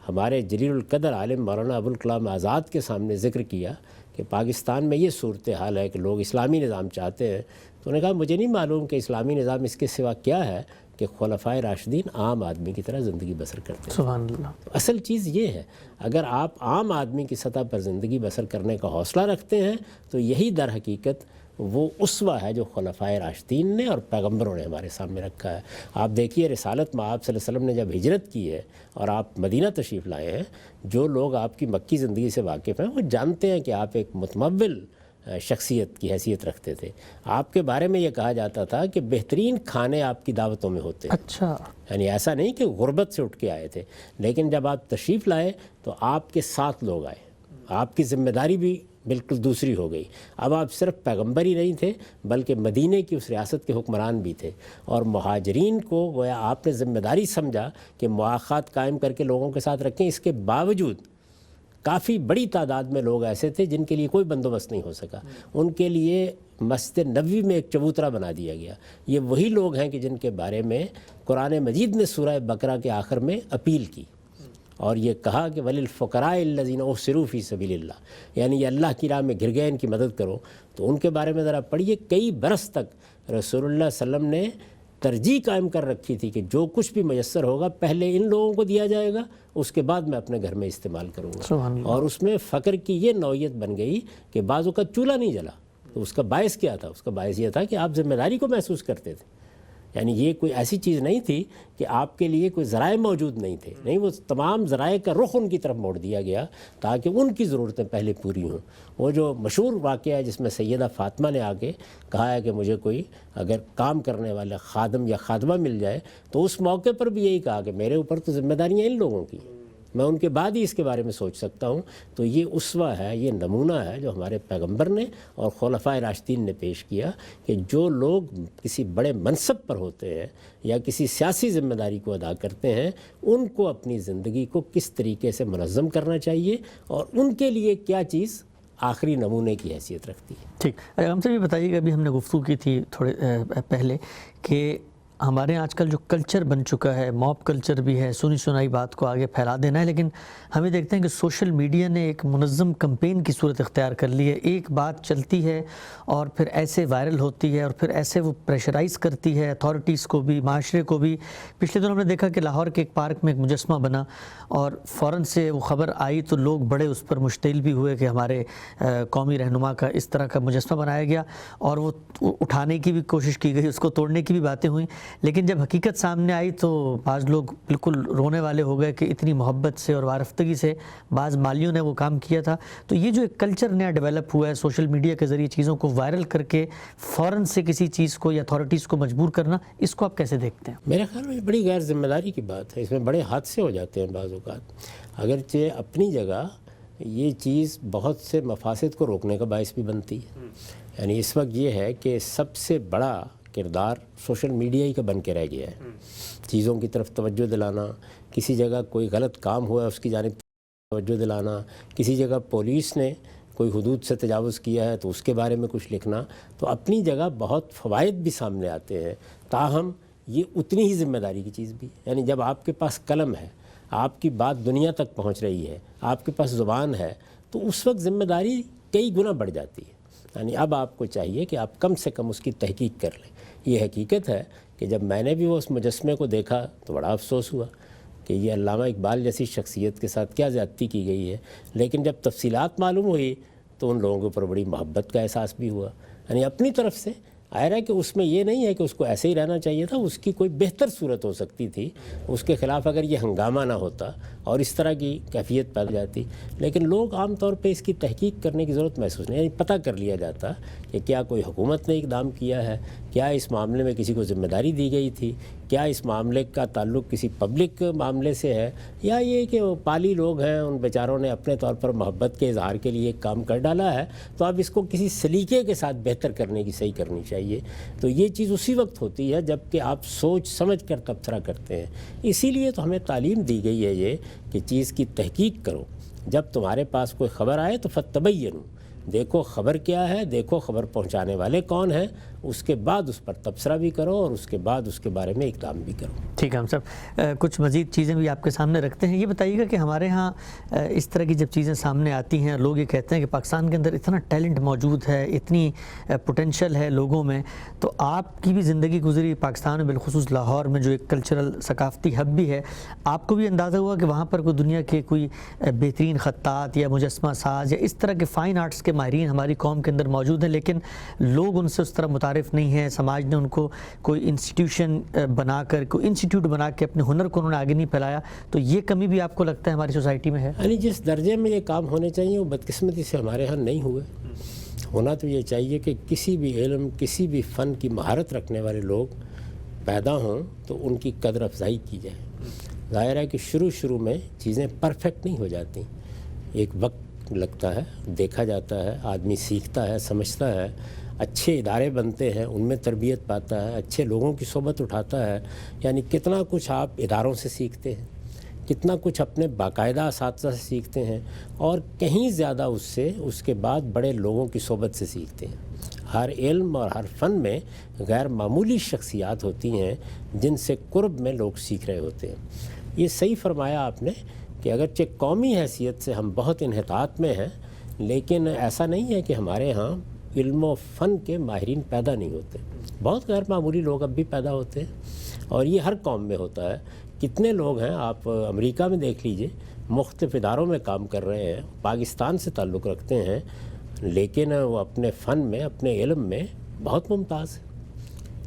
ہمارے جلیل القدر عالم مولانا ابوالکلام آزاد کے سامنے ذکر کیا کہ پاکستان میں یہ صورتحال ہے کہ لوگ اسلامی نظام چاہتے ہیں۔ تو انہوں نے کہا مجھے نہیں معلوم کہ اسلامی نظام اس کے سوا کیا ہے کہ خلفائے راشدین عام آدمی کی طرح زندگی بسر کرتے ہیں۔ سبحان اللہ۔ اصل چیز یہ ہے، اگر آپ عام آدمی کی سطح پر زندگی بسر کرنے کا حوصلہ رکھتے ہیں تو یہی در حقیقت وہ اسوہ ہے جو خلفائے راشدین نے اور پیغمبروں نے ہمارے سامنے رکھا ہے۔ آپ دیکھیے رسالت میں آپ صلی اللہ علیہ وسلم نے جب ہجرت کی ہے اور آپ مدینہ تشریف لائے ہیں، جو لوگ آپ کی مکی زندگی سے واقف ہیں وہ جانتے ہیں کہ آپ ایک متمول شخصیت کی حیثیت رکھتے تھے. آپ کے بارے میں یہ کہا جاتا تھا کہ بہترین کھانے آپ کی دعوتوں میں ہوتے ہیں. اچھا. یعنی ایسا نہیں کہ غربت سے اٹھ کے آئے تھے، لیکن جب آپ تشریف لائے تو آپ کے ساتھ لوگ آئے، آپ کی ذمہ داری بھی بالکل دوسری ہو گئی. اب آپ صرف پیغمبر ہی نہیں تھے بلکہ مدینے کی اس ریاست کے حکمران بھی تھے، اور مہاجرین کو گویا آپ نے ذمہ داری سمجھا کہ مواخات قائم کر کے لوگوں کے ساتھ رکھیں. اس کے باوجود کافی بڑی تعداد میں لوگ ایسے تھے جن کے لیے کوئی بندوبست نہیں ہو سکا. ان کے لیے مسجد نبوی میں ایک چبوترا بنا دیا گیا. یہ وہی لوگ ہیں کہ جن کے بارے میں قرآن مجید نے سورہ بقرہ کے آخر میں اپیل کی اور یہ کہا کہ وَلِلْفُقَرَاءِ الَّذِينَ أُحْصِرُوا فِي سَبِيلِ اللَّهِ، یعنی یہ اللہ کی راہ میں گر گئے، ان کی مدد کرو. تو ان کے بارے میں ذرا پڑھیے. کئی برس تک رسول اللہ صلی اللہ علیہ وسلم نے ترجیح قائم کر رکھی تھی کہ جو کچھ بھی میسر ہوگا پہلے ان لوگوں کو دیا جائے گا، اس کے بعد میں اپنے گھر میں استعمال کروں گا. اور اس میں فقر کی یہ نوعیت بن گئی کہ بعض اوقات چولہا نہیں جلا. تو اس کا باعث کیا تھا؟ اس کا باعث یہ تھا کہ آپ ذمہ داری کو محسوس کرتے تھے. یعنی یہ کوئی ایسی چیز نہیں تھی کہ آپ کے لیے کوئی ذرائع موجود نہیں تھے، نہیں، وہ تمام ذرائع کا رخ ان کی طرف موڑ دیا گیا تاکہ ان کی ضرورتیں پہلے پوری ہوں. وہ جو مشہور واقعہ ہے جس میں سیدہ فاطمہ نے آ کے کہا ہے کہ مجھے کوئی اگر کام کرنے والا خادم یا خادمہ مل جائے، تو اس موقع پر بھی یہی کہا کہ میرے اوپر تو ذمہ داریاں ان لوگوں کی، میں ان کے بعد ہی اس کے بارے میں سوچ سکتا ہوں. تو یہ اسوہ ہے، یہ نمونہ ہے جو ہمارے پیغمبر نے اور خلفائے راشدین نے پیش کیا کہ جو لوگ کسی بڑے منصب پر ہوتے ہیں یا کسی سیاسی ذمہ داری کو ادا کرتے ہیں، ان کو اپنی زندگی کو کس طریقے سے منظم کرنا چاہیے اور ان کے لیے کیا چیز آخری نمونے کی حیثیت رکھتی ہے. ٹھیک. ہم سے بھی بتائیے گا، ابھی ہم نے گفتگو کی تھی تھوڑے پہلے کہ ہمارے آج کل جو کلچر بن چکا ہے، موب کلچر بھی ہے، سنی سنائی بات کو آگے پھیلا دینا ہے، لیکن ہمیں دیکھتے ہیں کہ سوشل میڈیا نے ایک منظم کمپین کی صورت اختیار کر لی ہے. ایک بات چلتی ہے اور پھر ایسے وائرل ہوتی ہے اور پھر ایسے وہ پریشرائز کرتی ہے اتھارٹیز کو بھی، معاشرے کو بھی. پچھلے دنوں ہم نے دیکھا کہ لاہور کے ایک پارک میں ایک مجسمہ بنا اور فوراً سے وہ خبر آئی تو لوگ بڑے اس پر مشتعل بھی ہوئے کہ ہمارے قومی رہنما کا اس طرح کا مجسمہ بنایا گیا، اور وہ اٹھانے کی بھی کوشش کی گئی، اس کو توڑنے کی بھی باتیں ہوئیں. لیکن جب حقیقت سامنے آئی تو بعض لوگ بالکل رونے والے ہو گئے کہ اتنی محبت سے اور وارفتگی سے بعض مالیوں نے وہ کام کیا تھا. تو یہ جو ایک کلچر نیا ڈیولپ ہوا ہے سوشل میڈیا کے ذریعے چیزوں کو وائرل کر کے فوراً سے کسی چیز کو یا اتھارٹیز کو مجبور کرنا، اس کو آپ کیسے دیکھتے ہیں؟ میرے خیال میں بڑی غیر ذمہ داری کی بات ہے. اس میں بڑے حادثے ہو جاتے ہیں بعض اوقات. اگرچہ اپنی جگہ یہ چیز بہت سے مفاسد کو روکنے کا باعث بھی بنتی ہے. یعنی اس وقت یہ ہے کہ سب سے بڑا کردار سوشل میڈیا ہی کا بن کے رہ گیا ہے. چیزوں کی طرف توجہ دلانا، کسی جگہ کوئی غلط کام ہوا ہے اس کی جانب توجہ دلانا، کسی جگہ پولیس نے کوئی حدود سے تجاوز کیا ہے تو اس کے بارے میں کچھ لکھنا. تو اپنی جگہ بہت فوائد بھی سامنے آتے ہیں، تاہم یہ اتنی ہی ذمہ داری کی چیز بھی. یعنی جب آپ کے پاس قلم ہے، آپ کی بات دنیا تک پہنچ رہی ہے، آپ کے پاس زبان ہے، تو اس وقت ذمہ داری کئی گنا بڑھ جاتی ہے. یعنی اب آپ کو چاہیے کہ آپ کم سے کم اس کی تحقیق کر لیں. یہ حقیقت ہے کہ جب میں نے بھی وہ اس مجسمے کو دیکھا تو بڑا افسوس ہوا کہ یہ علامہ اقبال جیسی شخصیت کے ساتھ کیا زیادتی کی گئی ہے. لیکن جب تفصیلات معلوم ہوئی تو ان لوگوں کے اوپر بڑی محبت کا احساس بھی ہوا. یعنی اپنی طرف سے ظاہر ہے کہ اس میں یہ نہیں ہے کہ اس کو ایسے ہی رہنا چاہیے تھا، اس کی کوئی بہتر صورت ہو سکتی تھی. اس کے خلاف اگر یہ ہنگامہ نہ ہوتا اور اس طرح کی کیفیت پیدا جاتی، لیکن لوگ عام طور پہ اس کی تحقیق کرنے کی ضرورت محسوس نہیں. یعنی پتہ کر لیا جاتا کہ کیا کوئی حکومت نے اقدام کیا ہے، کیا اس معاملے میں کسی کو ذمہ داری دی گئی تھی، کیا اس معاملے کا تعلق کسی پبلک معاملے سے ہے، یا یہ کہ وہ پالی لوگ ہیں ان بیچاروں نے اپنے طور پر محبت کے اظہار کے لیے ایک کام کر ڈالا ہے. تو اب اس کو کسی سلیقے کے ساتھ بہتر کرنے کی صحیح کرنی چاہیے. تو یہ چیز اسی وقت ہوتی ہے جب کہ آپ سوچ سمجھ کر تبصرہ کرتے ہیں. اسی لیے تو ہمیں تعلیم دی گئی ہے یہ کہ چیز کی تحقیق کرو. جب تمہارے پاس کوئی خبر آئے تو فتبینوا، دیکھو خبر کیا ہے، دیکھو خبر پہنچانے والے کون ہیں، اس کے بعد اس پر تبصرہ بھی کرو اور اس کے بعد اس کے بارے میں اقدام بھی کرو. ٹھیک ہے، ہم سب کچھ مزید چیزیں بھی آپ کے سامنے رکھتے ہیں. یہ بتائیے گا کہ ہمارے ہاں اس طرح کی جب چیزیں سامنے آتی ہیں، لوگ یہ کہتے ہیں کہ پاکستان کے اندر اتنا ٹیلنٹ موجود ہے، اتنی پوٹینشل ہے لوگوں میں. تو آپ کی بھی زندگی گزری پاکستان میں، بالخصوص لاہور میں جو ایک کلچرل ثقافتی ہب بھی ہے. آپ کو بھی اندازہ ہوا کہ وہاں پر کوئی دنیا کے کوئی بہترین خطاط یا مجسمہ ساز یا اس طرح کے فائن آرٹس کے ماہرین ہماری قوم کے اندر موجود ہیں، لیکن لوگ ان سے اس طرح متعارف نہیں ہیں. سماج نے ان کو کوئی انسٹیٹیوشن بنا کر، کوئی انسٹیٹیوٹ بنا کے اپنے ہنر کو انہوں نے آگے نہیں پھیلایا. تو یہ کمی بھی آپ کو لگتا ہے ہماری سوسائٹی میں ہے؟ یعنی جس درجے میں یہ کام ہونے چاہیے وہ بدقسمتی سے ہمارے ہاں نہیں ہوئے. ہونا تو یہ چاہیے کہ کسی بھی علم، کسی بھی فن کی مہارت رکھنے والے لوگ پیدا ہوں تو ان کی قدر افزائی کی جائے۔ ظاہر ہے کہ شروع میں چیزیں پرفیکٹ نہیں ہو جاتی، ایک وقت لگتا ہے، دیکھا جاتا ہے، آدمی سیکھتا ہے، سمجھتا ہے، اچھے ادارے بنتے ہیں، ان میں تربیت پاتا ہے، اچھے لوگوں کی صحبت اٹھاتا ہے، یعنی کتنا کچھ آپ اداروں سے سیکھتے ہیں، کتنا کچھ اپنے باقاعدہ اساتذہ سے سیکھتے ہیں، اور کہیں زیادہ اس کے بعد بڑے لوگوں کی صحبت سے سیکھتے ہیں۔ ہر علم اور ہر فن میں غیر معمولی شخصیات ہوتی ہیں جن سے قرب میں لوگ سیکھ رہے ہوتے ہیں۔ یہ صحیح فرمایا آپ نے کہ اگرچہ قومی حیثیت سے ہم بہت انحطاط میں ہیں، لیکن ایسا نہیں ہے کہ ہمارے ہاں علم و فن کے ماہرین پیدا نہیں ہوتے، بہت غیر معمولی لوگ اب بھی پیدا ہوتے ہیں، اور یہ ہر قوم میں ہوتا ہے۔ کتنے لوگ ہیں، آپ امریکہ میں دیکھ لیجئے، مختلف اداروں میں کام کر رہے ہیں، پاکستان سے تعلق رکھتے ہیں، لیکن وہ اپنے فن میں، اپنے علم میں بہت ممتاز ہیں۔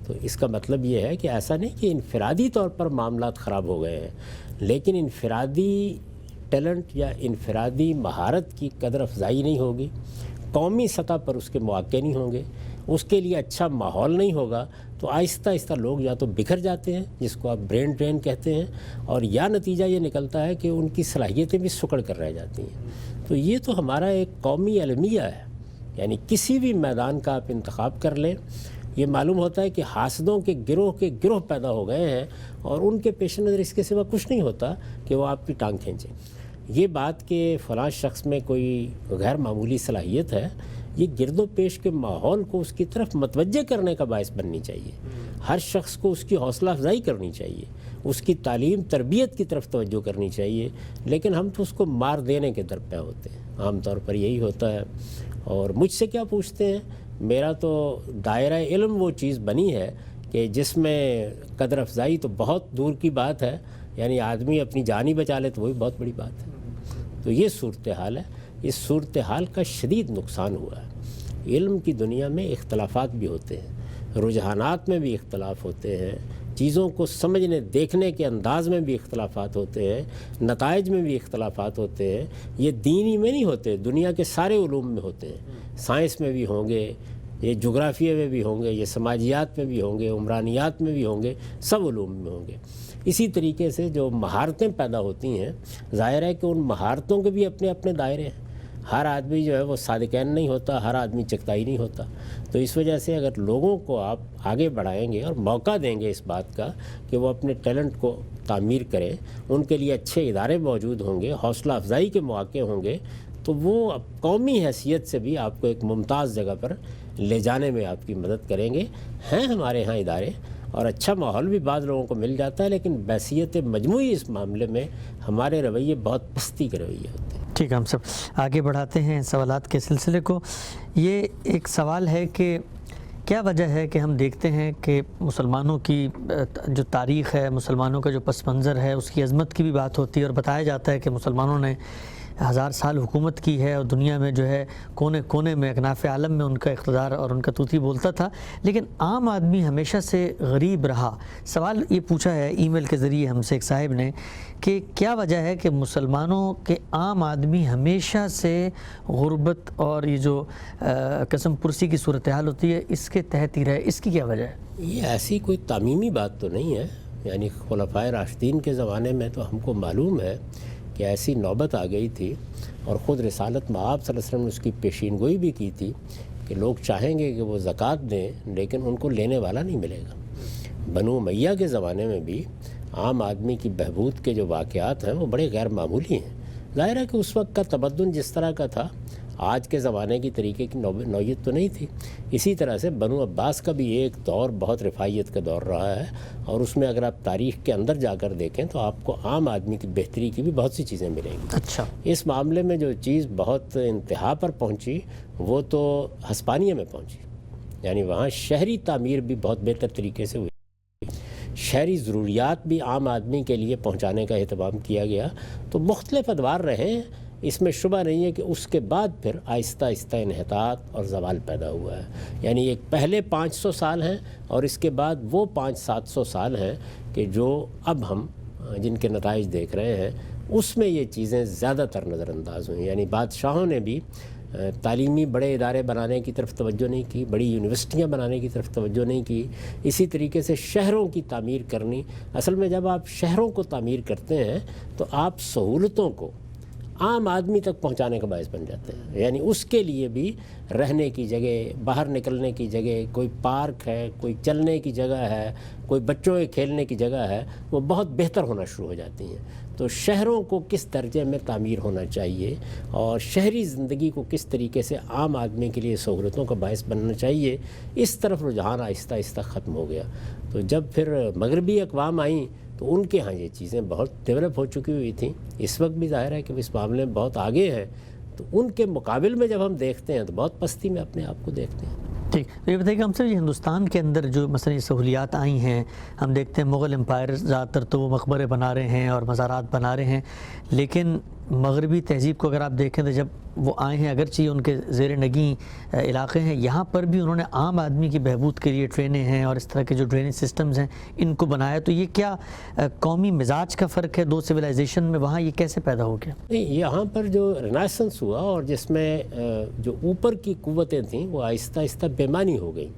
تو اس کا مطلب یہ ہے کہ ایسا نہیں کہ انفرادی طور پر معاملات خراب ہو گئے ہیں، لیکن انفرادی ٹیلنٹ یا انفرادی مہارت کی قدر افزائی نہیں ہوگی، قومی سطح پر اس کے مواقع نہیں ہوں گے، اس کے لیے اچھا ماحول نہیں ہوگا، تو آہستہ آہستہ لوگ یا تو بکھر جاتے ہیں، جس کو آپ برین ڈرین کہتے ہیں، اور یا نتیجہ یہ نکلتا ہے کہ ان کی صلاحیتیں بھی سکڑ کر رہ جاتی ہیں۔ تو یہ تو ہمارا ایک قومی المیہ ہے، یعنی کسی بھی میدان کا آپ انتخاب کر لیں، یہ معلوم ہوتا ہے کہ حاسدوں کے گروہ پیدا ہو گئے ہیں، اور ان کے پیش نظر اس کے سوا کچھ نہیں ہوتا کہ وہ آپ کی ٹانگ کھینچیں۔ یہ بات کہ فلاں شخص میں کوئی غیر معمولی صلاحیت ہے، یہ گرد و پیش کے ماحول کو اس کی طرف متوجہ کرنے کا باعث بننی چاہیے۔ ہر شخص کو اس کی حوصلہ افزائی کرنی چاہیے، اس کی تعلیم تربیت کی طرف توجہ کرنی چاہیے، لیکن ہم تو اس کو مار دینے کے در پہ ہوتے ہیں، عام طور پر یہی ہوتا ہے۔ اور مجھ سے کیا پوچھتے ہیں، میرا تو دائرہ علم وہ چیز بنی ہے کہ جس میں قدر افزائی تو بہت دور کی بات ہے، یعنی آدمی اپنی جان ہی بچا لے تو وہی بہت بڑی بات ہے۔ تو یہ صورتحال ہے، اس صورتحال کا شدید نقصان ہوا ہے۔ علم کی دنیا میں اختلافات بھی ہوتے ہیں، رجحانات میں بھی اختلاف ہوتے ہیں، چیزوں کو سمجھنے دیکھنے کے انداز میں بھی اختلافات ہوتے ہیں، نتائج میں بھی اختلافات ہوتے ہیں۔ یہ دینی میں نہیں ہوتے، دنیا کے سارے علوم میں ہوتے ہیں، سائنس میں بھی ہوں گے، یہ جغرافیہ میں بھی ہوں گے، یہ سماجیات میں بھی ہوں گے، عمرانیات میں بھی ہوں گے، سب علوم میں ہوں گے۔ اسی طریقے سے جو مہارتیں پیدا ہوتی ہیں، ظاہر ہے کہ ان مہارتوں کے بھی اپنے اپنے دائرے ہیں۔ ہر آدمی جو ہے وہ صادقین نہیں ہوتا، ہر آدمی چغتائی نہیں ہوتا۔ تو اس وجہ سے اگر لوگوں کو آپ آگے بڑھائیں گے اور موقع دیں گے اس بات کا کہ وہ اپنے ٹیلنٹ کو تعمیر کریں، ان کے لیے اچھے ادارے موجود ہوں گے، حوصلہ افزائی کے مواقع ہوں گے، تو وہ قومی حیثیت سے بھی آپ کو ایک ممتاز جگہ پر لے جانے میں آپ کی مدد کریں گے۔ ہیں ہمارے ہاں ادارے، اور اچھا ماحول بھی بعض لوگوں کو مل جاتا ہے، لیکن بحثیت مجموعی اس معاملے میں ہمارے رویے بہت پستی کے رویے ہوتے ہیں۔ ٹھیک ہے، ہم سب آگے بڑھاتے ہیں سوالات کے سلسلے کو۔ یہ ایک سوال ہے کہ کیا وجہ ہے کہ ہم دیکھتے ہیں کہ مسلمانوں کی جو تاریخ ہے، مسلمانوں کا جو پس منظر ہے، اس کی عظمت کی بھی بات ہوتی ہے، اور بتایا جاتا ہے کہ مسلمانوں نے 1000 سال حکومت کی ہے، اور دنیا میں جو ہے کونے کونے میں، اکناف عالم میں ان کا اقتدار اور ان کا طوطی بولتا تھا، لیکن عام آدمی ہمیشہ سے غریب رہا۔ سوال یہ پوچھا ہے ای میل کے ذریعے ہم سے ایک صاحب نے کہ کیا وجہ ہے کہ مسلمانوں کے عام آدمی ہمیشہ سے غربت اور یہ جو قسم پرسی کی صورتحال ہوتی ہے اس کے تحت ہی رہے، اس کی کیا وجہ ہے؟ یہ ایسی کوئی تعمیمی بات تو نہیں ہے، یعنی خلفائے راشدین کے زمانے میں تو ہم کو معلوم ہے کہ ایسی نوبت آ گئی تھی، اور خود رسالت مآب صلی اللہ علیہ وسلم نے اس کی پیشین گوئی بھی کی تھی کہ لوگ چاہیں گے کہ وہ زکوٰۃ دیں، لیکن ان کو لینے والا نہیں ملے گا۔ بنو امیہ کے زمانے میں بھی عام آدمی کی بہبود کے جو واقعات ہیں وہ بڑے غیر معمولی ہیں۔ ظاہر ہے کہ اس وقت کا تمدن جس طرح کا تھا، آج کے زمانے کی طریقے کی نوعیت تو نہیں تھی۔ اسی طرح سے بنو عباس کا بھی ایک دور بہت رفاہیت کا دور رہا ہے، اور اس میں اگر آپ تاریخ کے اندر جا کر دیکھیں تو آپ کو عام آدمی کی بہتری کی بھی بہت سی چیزیں ملیں گی۔ اچھا، اس معاملے میں جو چیز بہت انتہا پر پہنچی وہ تو ہسپانیہ میں پہنچی، یعنی وہاں شہری تعمیر بھی بہت بہتر طریقے سے ہوئی، شہری ضروریات بھی عام آدمی کے لیے پہنچانے کا اہتمام کیا گیا۔ تو مختلف ادوار رہے ہیں، اس میں شبہ نہیں ہے کہ اس کے بعد پھر آہستہ آہستہ انحطاط اور زوال پیدا ہوا ہے۔ یعنی ایک پہلے 500 سال ہیں، اور اس کے بعد وہ 500-700 سال ہیں کہ جو اب ہم جن کے نتائج دیکھ رہے ہیں، اس میں یہ چیزیں زیادہ تر نظر انداز ہوئیں۔ یعنی بادشاہوں نے بھی تعلیمی بڑے ادارے بنانے کی طرف توجہ نہیں کی، بڑی یونیورسٹیاں بنانے کی طرف توجہ نہیں کی، اسی طریقے سے شہروں کی تعمیر کرنی۔ اصل میں جب آپ شہروں کو تعمیر کرتے ہیں تو آپ سہولتوں کو عام آدمی تک پہنچانے کا باعث بن جاتے ہیں، یعنی اس کے لیے بھی رہنے کی جگہ، باہر نکلنے کی جگہ، کوئی پارک ہے، کوئی چلنے کی جگہ ہے، کوئی بچوں کے کھیلنے کی جگہ ہے، وہ بہت بہتر ہونا شروع ہو جاتی ہیں۔ تو شہروں کو کس درجے میں تعمیر ہونا چاہیے اور شہری زندگی کو کس طریقے سے عام آدمی کے لیے سہولتوں کا باعث بننا چاہیے، اس طرف رجحان آہستہ آہستہ ختم ہو گیا۔ تو جب پھر مغربی اقوام آئیں تو ان کے ہاں یہ چیزیں بہت ڈیولپ ہو چکی ہوئی تھیں، اس وقت بھی ظاہر ہے کہ وہ اس معاملے میں بہت آگے ہیں، تو ان کے مقابل میں جب ہم دیکھتے ہیں تو بہت پستی میں اپنے آپ کو دیکھتے ہیں۔ ٹھیک، تو یہ بتائیے کہ ہم سے ہندوستان کے اندر جو مثلا یہ سہولیات آئی ہیں، ہم دیکھتے ہیں مغل امپائر زیادہ تر تو وہ مقبرے بنا رہے ہیں اور مزارات بنا رہے ہیں، لیکن مغربی تہذیب کو اگر آپ دیکھیں تو جب وہ آئے ہیں، اگرچہ ان کے زیر نگیں علاقے ہیں، یہاں پر بھی انہوں نے عام آدمی کی بہبود کے لیے ٹرینیں ہیں اور اس طرح کے جو ڈرینیج سسٹمز ہیں ان کو بنایا۔ تو یہ کیا قومی مزاج کا فرق ہے دو سویلائزیشن میں؟ وہاں یہ کیسے پیدا ہو گیا؟ نہیں، یہاں پر جو رینیسنس ہوا اور جس میں جو اوپر کی قوتیں تھیں وہ آہستہ آہستہ بےمانی ہو گئیں،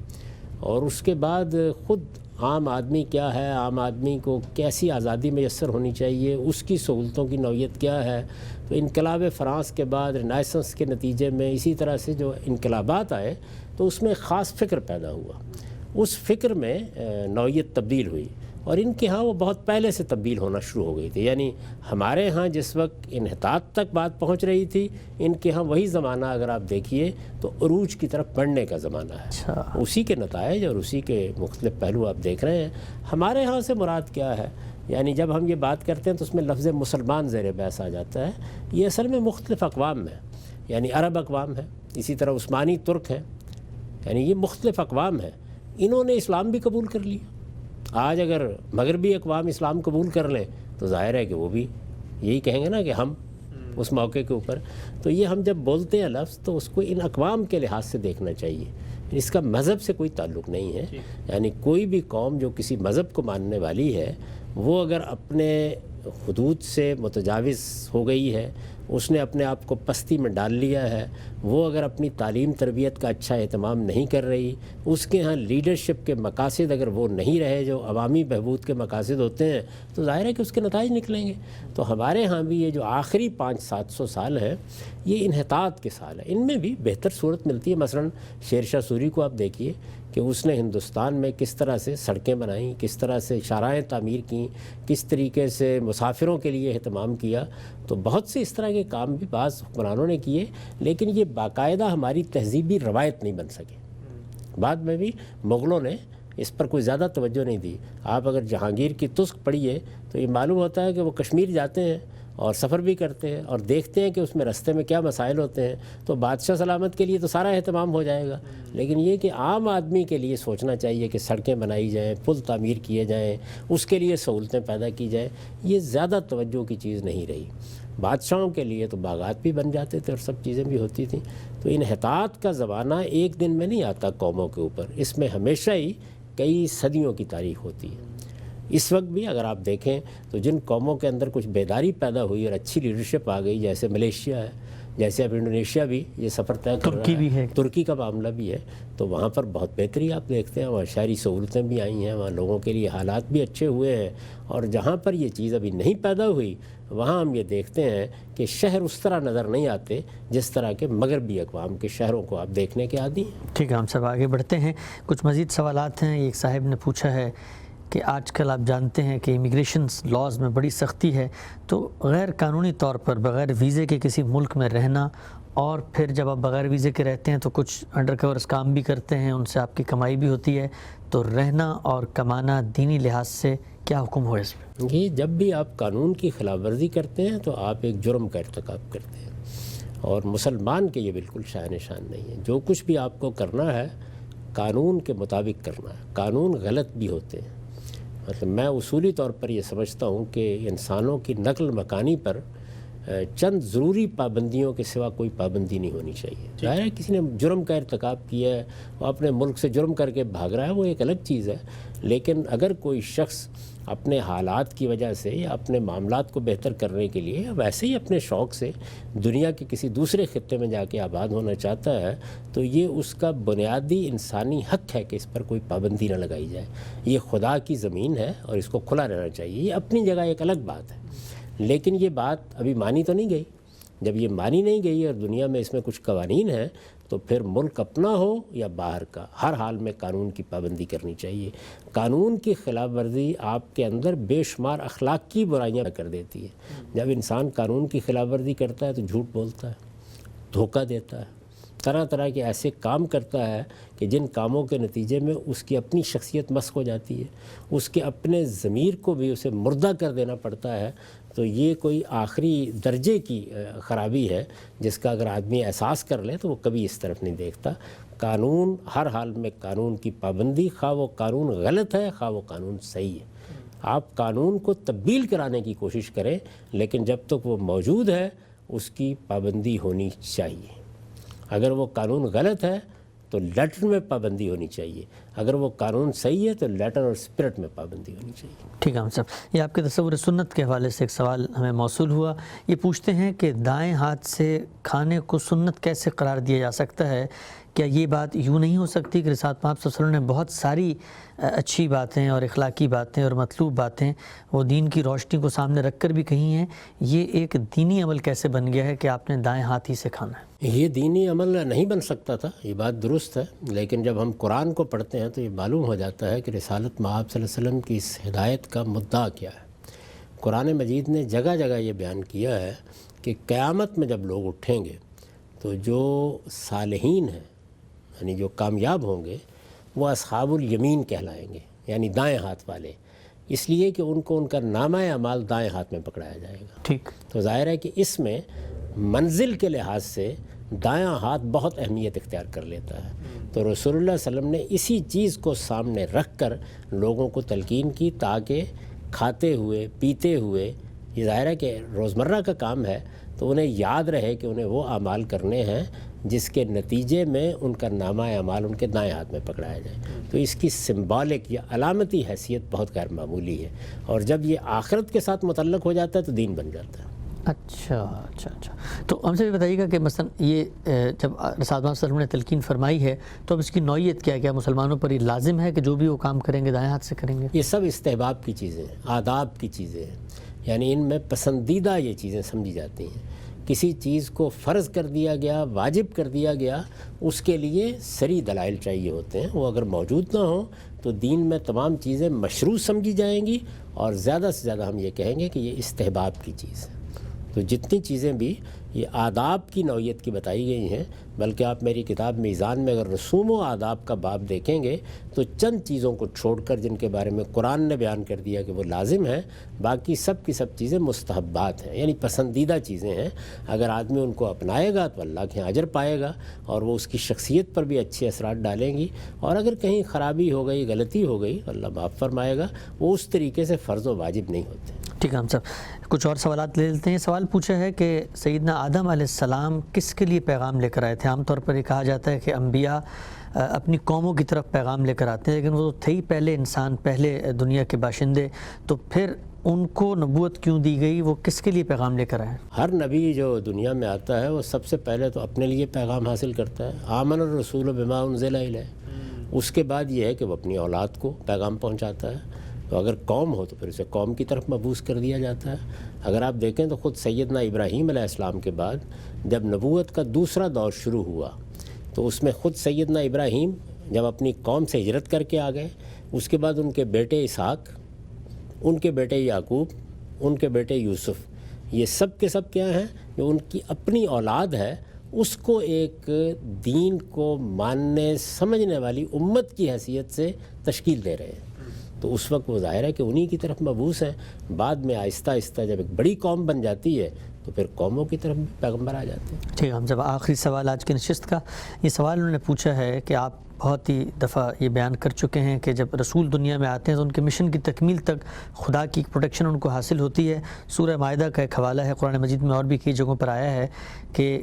اور اس کے بعد خود عام آدمی کیا ہے، عام آدمی کو کیسی آزادی میسر ہونی چاہیے، اس کی سہولتوں کی نوعیت کیا ہے۔ تو انقلاب فرانس کے بعد رینیسنس کے نتیجے میں اسی طرح سے جو انقلابات آئے تو اس میں خاص فکر پیدا ہوا، اس فکر میں نوعیت تبدیل ہوئی، اور ان کے ہاں وہ بہت پہلے سے تبدیل ہونا شروع ہو گئی تھی۔ یعنی ہمارے ہاں جس وقت انحطاط تک بات پہنچ رہی تھی، ان کے ہاں وہی زمانہ اگر آپ دیکھیے تو عروج کی طرف بڑھنے کا زمانہ ہے۔ اسی کے نتائج اور اسی کے مختلف پہلو آپ دیکھ رہے ہیں۔ ہمارے ہاں سے مراد کیا ہے؟ یعنی جب ہم یہ بات کرتے ہیں تو اس میں لفظ مسلمان زیر بحث آ جاتا ہے۔ یہ اصل میں مختلف اقوام ہے، یعنی عرب اقوام ہے، اسی طرح عثمانی ترک ہیں، یعنی یہ مختلف اقوام ہیں۔ انہوں نے اسلام بھی قبول کر لیا۔ آج اگر مغربی اقوام اسلام قبول کر لیں تو ظاہر ہے کہ وہ بھی یہی کہیں گے نا کہ ہم اس موقع کے اوپر۔ تو یہ ہم جب بولتے ہیں لفظ تو اس کو ان اقوام کے لحاظ سے دیکھنا چاہیے، اس کا مذہب سے کوئی تعلق نہیں ہے۔ یعنی کوئی بھی قوم جو کسی مذہب کو ماننے والی ہے وہ اگر اپنے حدود سے متجاوز ہو گئی ہے، اس نے اپنے آپ کو پستی میں ڈال لیا ہے، وہ اگر اپنی تعلیم تربیت کا اچھا اہتمام نہیں کر رہی، اس کے ہاں لیڈرشپ کے مقاصد اگر وہ نہیں رہے جو عوامی بہبود کے مقاصد ہوتے ہیں، تو ظاہر ہے کہ اس کے نتائج نکلیں گے۔ تو ہمارے ہاں بھی یہ جو آخری 500-700 سال ہیں یہ انحطاط کے سال ہیں، ان میں بھی بہتر صورت ملتی ہے۔ مثلا شیر شاہ سوری کو آپ دیکھیے کہ اس نے ہندوستان میں کس طرح سے سڑکیں بنائیں، کس طرح سے شاہراہیں تعمیر کیں، کس طریقے سے مسافروں کے لیے اہتمام کیا۔ تو بہت سے اس طرح کے کام بھی بعض حکمرانوں نے کیے، لیکن یہ باقاعدہ ہماری تہذیبی روایت نہیں بن سکے۔ بعد میں بھی مغلوں نے اس پر کوئی زیادہ توجہ نہیں دی۔ آپ اگر جہانگیر کی تسک پڑھیے تو یہ معلوم ہوتا ہے کہ وہ کشمیر جاتے ہیں اور سفر بھی کرتے ہیں اور دیکھتے ہیں کہ اس میں رستے میں کیا مسائل ہوتے ہیں۔ تو بادشاہ سلامت کے لیے تو سارا اہتمام ہو جائے گا، لیکن یہ کہ عام آدمی کے لیے سوچنا چاہیے کہ سڑکیں بنائی جائیں، پل تعمیر کیے جائیں، اس کے لیے سہولتیں پیدا کی جائیں، یہ زیادہ توجہ کی چیز نہیں رہی۔ بادشاہوں کے لیے تو باغات بھی بن جاتے تھے اور سب چیزیں بھی ہوتی تھیں۔ تو انحطاط کا زمانہ ایک دن میں نہیں آتا قوموں کے اوپر، اس میں ہمیشہ ہی کئی صدیوں کی تاریخ ہوتی ہے۔ اس وقت بھی اگر آپ دیکھیں تو جن قوموں کے اندر کچھ بیداری پیدا ہوئی اور اچھی لیڈرشپ آ گئی، جیسے ملیشیا ہے، جیسے اب انڈونیشیا بھی یہ سفر طے کر رہا ہے، ترکی کا معاملہ بھی ہے، تو وہاں پر بہت بہتری آپ دیکھتے ہیں، وہاں شہری سہولتیں بھی آئی ہیں، وہاں لوگوں کے لیے حالات بھی اچھے ہوئے ہیں۔ اور جہاں پر یہ چیز ابھی نہیں پیدا ہوئی وہاں ہم یہ دیکھتے ہیں کہ شہر اس طرح نظر نہیں آتے جس طرح کے مغربی اقوام کے شہروں کو آپ دیکھنے کے عادی ہیں۔ ٹھیک ہے، ہم سب آگے بڑھتے ہیں، کچھ مزید سوالات ہیں۔ ایک صاحب نے پوچھا ہے کہ آج کل آپ جانتے ہیں کہ امیگریشن لاز میں بڑی سختی ہے، تو غیر قانونی طور پر بغیر ویزے کے کسی ملک میں رہنا، اور پھر جب آپ بغیر ویزے کے رہتے ہیں تو کچھ انڈر کورس کام بھی کرتے ہیں، ان سے آپ کی کمائی بھی ہوتی ہے، تو رہنا اور کمانا دینی لحاظ سے کیا حکم ہو اس میں؟ یہ جب بھی آپ قانون کی خلاف ورزی کرتے ہیں تو آپ ایک جرم کا ارتکاب کرتے ہیں، اور مسلمان کے یہ بالکل شان نشان نہیں ہے۔ جو کچھ بھی آپ کو کرنا ہے قانون کے مطابق کرنا ہے۔ قانون غلط بھی ہوتے ہیں، مطلب میں اصولی طور پر یہ سمجھتا ہوں کہ انسانوں کی نقل مکانی پر چند ضروری پابندیوں کے سوا کوئی پابندی نہیں ہونی چاہیے۔ ظاہر ہے کسی نے جرم کا ارتکاب کیا ہے، وہ اپنے ملک سے جرم کر کے بھاگ رہا ہے، وہ ایک الگ چیز ہے، لیکن اگر کوئی شخص اپنے حالات کی وجہ سے یا اپنے معاملات کو بہتر کرنے کے لیے یا ویسے ہی اپنے شوق سے دنیا کے کسی دوسرے خطے میں جا کے آباد ہونا چاہتا ہے تو یہ اس کا بنیادی انسانی حق ہے کہ اس پر کوئی پابندی نہ لگائی جائے. یہ خدا کی زمین ہے اور اس کو کھلا رہنا چاہیے. یہ اپنی جگہ ایک الگ بات ہے، لیکن یہ بات ابھی مانی تو نہیں گئی. جب یہ مانی نہیں گئی اور دنیا میں اس میں کچھ قوانین ہیں تو پھر ملک اپنا ہو یا باہر کا، ہر حال میں قانون کی پابندی کرنی چاہیے. قانون کی خلاف ورزی آپ کے اندر بے شمار اخلاقی برائیاں کر دیتی ہے. جب انسان قانون کی خلاف ورزی کرتا ہے تو جھوٹ بولتا ہے، دھوکہ دیتا ہے، طرح طرح کے ایسے کام کرتا ہے کہ جن کاموں کے نتیجے میں اس کی اپنی شخصیت مسخ ہو جاتی ہے، اس کے اپنے ضمیر کو بھی اسے مردہ کر دینا پڑتا ہے. تو یہ کوئی آخری درجے کی خرابی ہے جس کا اگر آدمی احساس کر لے تو وہ کبھی اس طرف نہیں دیکھتا. قانون، ہر حال میں قانون کی پابندی، خواہ وہ قانون غلط ہے خواہ وہ قانون صحیح ہے. آپ قانون کو تبدیل کرانے کی کوشش کریں، لیکن جب تک وہ موجود ہے اس کی پابندی ہونی چاہیے. اگر وہ قانون غلط ہے تو لیٹر میں پابندی ہونی چاہیے، اگر وہ قانون صحیح ہے تو لیٹر اور اسپرٹ میں پابندی ہونی چاہیے. ٹھیک ہے صاحب، یہ آپ کے تصور سنت کے حوالے سے ایک سوال ہمیں موصول ہوا. یہ پوچھتے ہیں کہ دائیں ہاتھ سے کھانے کو سنت کیسے قرار دیا جا سکتا ہے؟ کیا یہ بات یوں نہیں ہو سکتی کہ رسالت پاک صلی اللہ علیہ وسلم نے بہت ساری اچھی باتیں اور اخلاقی باتیں اور مطلوب باتیں وہ دین کی روشنی کو سامنے رکھ کر بھی کہی ہیں؟ یہ ایک دینی عمل کیسے بن گیا ہے کہ آپ نے دائیں ہاتھ ہی سے کھانا ہے؟ یہ دینی عمل نہیں بن سکتا تھا، یہ بات درست ہے، لیکن جب ہم قرآن کو پڑھتے ہیں تو یہ معلوم ہو جاتا ہے کہ رسالت مآب صلی اللہ علیہ وسلم کی اس ہدایت کا مدعا کیا ہے. قرآن مجید نے جگہ جگہ یہ بیان کیا ہے کہ قیامت میں جب لوگ اٹھیں گے تو جو صالحین ہیں، یعنی جو کامیاب ہوں گے، وہ اصحاب الیمین کہلائیں گے، یعنی دائیں ہاتھ والے، اس لیے کہ ان کو ان کا نامہ اعمال دائیں ہاتھ میں پکڑایا جائے گا. ٹھیک. تو ظاہر ہے کہ اس میں منزل کے لحاظ سے دایاں ہاتھ بہت اہمیت اختیار کر لیتا ہے. تو رسول اللہ صلی اللہ علیہ وسلم نے اسی چیز کو سامنے رکھ کر لوگوں کو تلقین کی تاکہ کھاتے ہوئے پیتے ہوئے، یہ ظاہر ہے کہ روزمرہ کا کام ہے، تو انہیں یاد رہے کہ انہیں وہ اعمال کرنے ہیں جس کے نتیجے میں ان کا نامہ اعمال ان کے دائیں ہاتھ میں پکڑایا جائے. تو اس کی سمبولک یا علامتی حیثیت بہت غیر معمولی ہے، اور جب یہ آخرت کے ساتھ متعلق ہو جاتا ہے تو دین بن جاتا ہے. اچھا. تو ہم سے بھی بتائیے گا کہ مثلا یہ جب رسالت پاک صلی اللہ علیہ وسلم نے تلقین فرمائی ہے تو اب اس کی نوعیت کیا ہے؟ کیا مسلمانوں پر یہ لازم ہے کہ جو بھی وہ کام کریں گے دائیں ہاتھ سے کریں گے؟ یہ سب استحباب کی چیزیں ہیں، آداب کی چیزیں ہیں، یعنی ان میں پسندیدہ یہ چیزیں سمجھی جاتی ہیں. کسی چیز کو فرض کر دیا گیا، واجب کر دیا گیا، اس کے لیے صریح دلائل چاہیے ہوتے ہیں. وہ اگر موجود نہ ہوں تو دین میں تمام چیزیں مشروع سمجھی جائیں گی، اور زیادہ سے زیادہ ہم یہ کہیں گے کہ یہ استحباب کی چیز ہے. تو جتنی چیزیں بھی یہ آداب کی نوعیت کی بتائی گئی ہیں، بلکہ آپ میری کتاب میزان میں اگر رسوم و آداب کا باب دیکھیں گے تو چند چیزوں کو چھوڑ کر جن کے بارے میں قرآن نے بیان کر دیا کہ وہ لازم ہیں، باقی سب کی سب چیزیں مستحبات ہیں، یعنی پسندیدہ چیزیں ہیں. اگر آدمی ان کو اپنائے گا تو اللہ کے اجر پائے گا، اور وہ اس کی شخصیت پر بھی اچھے اثرات ڈالیں گی. اور اگر کہیں خرابی ہو گئی، غلطی ہو گئی، اللہ معاف فرمائے گا. وہ اس طریقے سے فرض و واجب نہیں ہوتے. ٹھیک ہے. ہم سب کچھ اور سوالات لے لیتے ہیں. سوال پوچھا ہے کہ سیدنا آدم علیہ السلام کس کے لیے پیغام لے کر آئے تھے؟ عام طور پر یہ کہا جاتا ہے کہ انبیاء اپنی قوموں کی طرف پیغام لے کر آتے ہیں، لیکن وہ تھے ہی پہلے انسان، پہلے دنیا کے باشندے، تو پھر ان کو نبوت کیوں دی گئی؟ وہ کس کے لیے پیغام لے کر آئے؟ ہر نبی جو دنیا میں آتا ہے وہ سب سے پہلے تو اپنے لیے پیغام حاصل کرتا ہے. آمن الرسول بما انزل الیہ. اس کے بعد یہ ہے کہ وہ اپنی اولاد کو پیغام پہنچاتا ہے. تو اگر قوم ہو تو پھر اسے قوم کی طرف مبعوث کر دیا جاتا ہے. اگر آپ دیکھیں تو خود سیدنا ابراہیم علیہ السلام کے بعد جب نبوت کا دوسرا دور شروع ہوا تو اس میں خود سیدنا ابراہیم جب اپنی قوم سے ہجرت کر کے آ گئے، اس کے بعد ان کے بیٹے اسحاق، ان کے بیٹے یعقوب، ان کے بیٹے یوسف، یہ سب کے سب کیا ہیں؟ جو ان کی اپنی اولاد ہے اس کو ایک دین کو ماننے سمجھنے والی امت کی حیثیت سے تشکیل دے رہے ہیں. تو اس وقت وہ ظاہر ہے کہ انہی کی طرف مبعوث ہیں. بعد میں آہستہ آہستہ جب ایک بڑی قوم بن جاتی ہے تو پھر قوموں کی طرف بھی پیغمبر آ جاتے ہیں. ٹھیک ہے. ہم جب آخری سوال آج کی نشست کا، یہ سوال انہوں نے پوچھا ہے کہ آپ بہت ہی دفعہ یہ بیان کر چکے ہیں کہ جب رسول دنیا میں آتے ہیں تو ان کے مشن کی تکمیل تک خدا کی پروٹیکشن ان کو حاصل ہوتی ہے۔ سورہ مائدہ کا ایک حوالہ ہے، قرآن مجید میں اور بھی کئی جگہوں پر آیا ہے کہ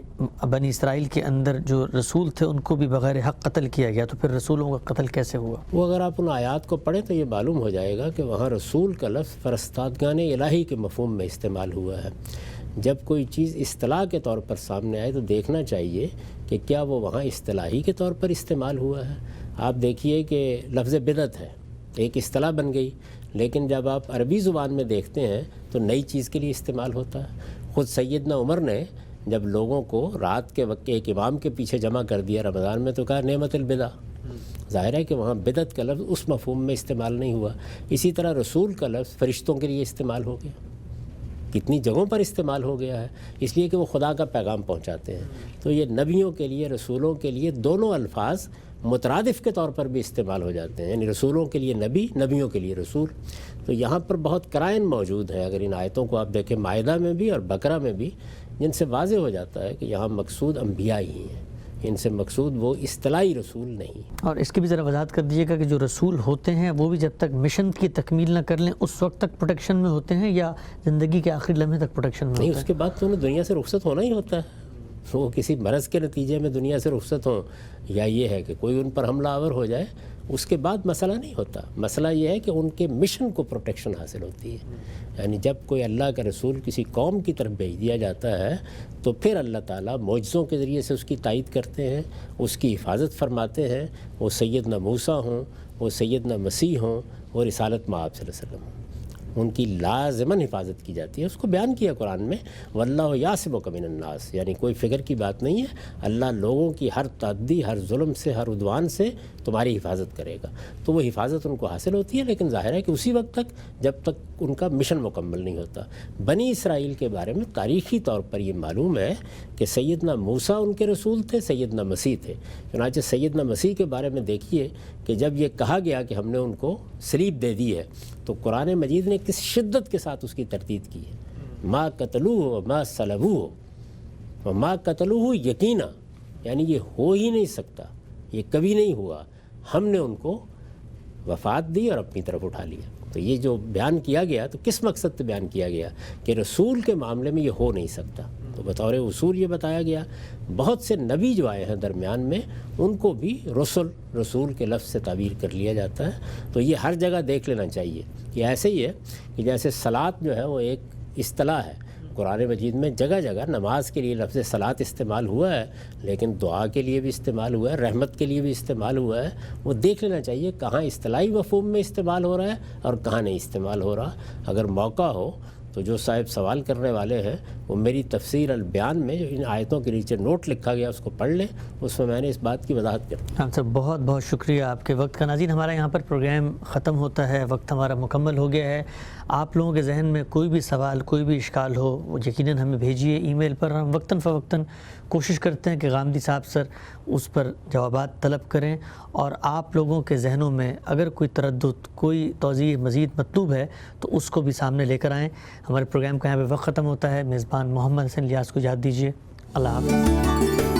بنی اسرائیل کے اندر جو رسول تھے ان کو بھی بغیر حق قتل کیا گیا، تو پھر رسولوں کا قتل کیسے ہوا؟ وہ اگر آپ ان آیات کو پڑھیں تو یہ معلوم ہو جائے گا کہ وہاں رسول کا لفظ فرستادگان الہی کے مفہوم میں استعمال ہوا ہے۔ جب کوئی چیز اصطلاح کے طور پر سامنے آئے تو دیکھنا چاہیے کہ کیا وہ وہاں اصطلاحی کے طور پر استعمال ہوا ہے۔ آپ دیکھیے کہ لفظ بدعت ہے، ایک اصطلاح بن گئی، لیکن جب آپ عربی زبان میں دیکھتے ہیں تو نئی چیز کے لیے استعمال ہوتا ہے۔ خود سیدنا عمر نے جب لوگوں کو رات کے وقت ایک امام کے پیچھے جمع کر دیا رمضان میں تو کہا نعمت البدع۔ ظاہر ہے کہ وہاں بدعت کا لفظ اس مفہوم میں استعمال نہیں ہوا۔ اسی طرح رسول کا لفظ فرشتوں کے لیے استعمال ہو گیا، کتنی جگہوں پر استعمال ہو گیا ہے، اس لیے کہ وہ خدا کا پیغام پہنچاتے ہیں۔ تو یہ نبیوں کے لیے، رسولوں کے لیے دونوں الفاظ مترادف کے طور پر بھی استعمال ہو جاتے ہیں، یعنی رسولوں کے لیے نبی، نبیوں کے لیے رسول۔ تو یہاں پر بہت قرائن موجود ہیں، اگر ان آیتوں کو آپ دیکھیں مائدہ میں بھی اور بقرہ میں بھی، جن سے واضح ہو جاتا ہے کہ یہاں مقصود انبیاء ہی ہیں، ان سے مقصود وہ اصطلاحی رسول نہیں۔ اور اس کی بھی ذرا وضاحت کر دیجیے گا کہ جو رسول ہوتے ہیں وہ بھی جب تک مشن کی تکمیل نہ کر لیں اس وقت تک پروٹیکشن میں ہوتے ہیں یا زندگی کے آخری لمحے تک پروٹیکشن میں نہیں، ہوتے اس کے بعد تو انہیں دنیا سے رخصت ہونا ہی ہوتا ہے۔ وہ کسی مرض کے نتیجے میں دنیا سے رخصت ہوں یا یہ ہے کہ کوئی ان پر حملہ آور ہو جائے، اس کے بعد مسئلہ نہیں ہوتا۔ مسئلہ یہ ہے کہ ان کے مشن کو پروٹیکشن حاصل ہوتی ہے۔ یعنی جب کوئی اللہ کا رسول کسی قوم کی طرف بھیج دیا جاتا ہے تو پھر اللہ تعالیٰ معجزوں کے ذریعے سے اس کی تائید کرتے ہیں، اس کی حفاظت فرماتے ہیں، وہ سیدنا موسیٰ ہوں، وہ سیدنا مسیح ہوں، وہ رسالت مآب صلی اللہ علیہ وسلم ہوں، ان کی لازماً حفاظت کی جاتی ہے۔ اس کو بیان کیا قرآن میں، واللہ یعصمک من الناس، یعنی کوئی فکر کی بات نہیں ہے، اللہ لوگوں کی ہر تعدی، ہر ظلم سے، ہر عدوان سے تمہاری حفاظت کرے گا۔ تو وہ حفاظت ان کو حاصل ہوتی ہے، لیکن ظاہر ہے کہ اسی وقت تک جب تک ان کا مشن مکمل نہیں ہوتا۔ بنی اسرائیل کے بارے میں تاریخی طور پر یہ معلوم ہے کہ سیدنا موسیٰ ان کے رسول تھے، سیدنا مسیح تھے۔ چنانچہ سیدنا مسیح کے بارے میں دیکھیے کہ جب یہ کہا گیا کہ ہم نے ان کو صلیب دے دی ہے تو قرآن مجید نے کس شدت کے ساتھ اس کی تردید کی ہے۔ ما قتلوہ وما صلبوہ وما قتلوہ یقینا، یعنی یہ ہو ہی نہیں سکتا، یہ کبھی نہیں ہوا، ہم نے ان کو وفات دی اور اپنی طرف اٹھا لیا۔ تو یہ جو بیان کیا گیا تو کس مقصد سے بیان کیا گیا کہ رسول کے معاملے میں یہ ہو نہیں سکتا، تو بطور اصول یہ بتایا گیا۔ بہت سے نبی جو آئے ہیں درمیان میں ان کو بھی رسول کے لفظ سے تعبیر کر لیا جاتا ہے۔ تو یہ ہر جگہ دیکھ لینا چاہیے کہ ایسے ہی ہے کہ جیسے صلاۃ جو ہے وہ ایک اصطلاح ہے، قرآن مجید میں جگہ جگہ نماز کے لیے لفظ صلاۃ استعمال ہوا ہے، لیکن دعا کے لیے بھی استعمال ہوا ہے، رحمت کے لیے بھی استعمال ہوا ہے۔ وہ دیکھ لینا چاہیے کہاں اصطلاحی مفہوم میں استعمال ہو رہا ہے اور کہاں نہیں استعمال ہو رہا۔ اگر موقع ہو تو جو صاحب سوال کرنے والے ہیں وہ میری تفسیر البیان میں جو ان آیتوں کے نیچے نوٹ لکھا گیا اس کو پڑھ لیں، اس میں نے اس بات کی وضاحت کر دی۔ ہاں سر، بہت بہت شکریہ آپ کے وقت کا۔ ناظرین، ہمارا یہاں پر پروگرام ختم ہوتا ہے، وقت ہمارا مکمل ہو گیا ہے۔ آپ لوگوں کے ذہن میں کوئی بھی سوال، کوئی بھی اشکال ہو وہ یقیناً ہمیں بھیجیے ای میل پر، ہم وقتاً فوقتاً کوشش کرتے ہیں کہ غامدی صاحب سر اس پر جوابات طلب کریں، اور آپ لوگوں کے ذہنوں میں اگر کوئی تردد، کوئی توضیح مزید مطلوب ہے تو اس کو بھی سامنے لے کر آئیں۔ ہمارے پروگرام کا یہاں پہ وقت ختم ہوتا ہے۔ میزبان محمد حسن الیاس کو اجازت دیجیے، اللہ حافظ۔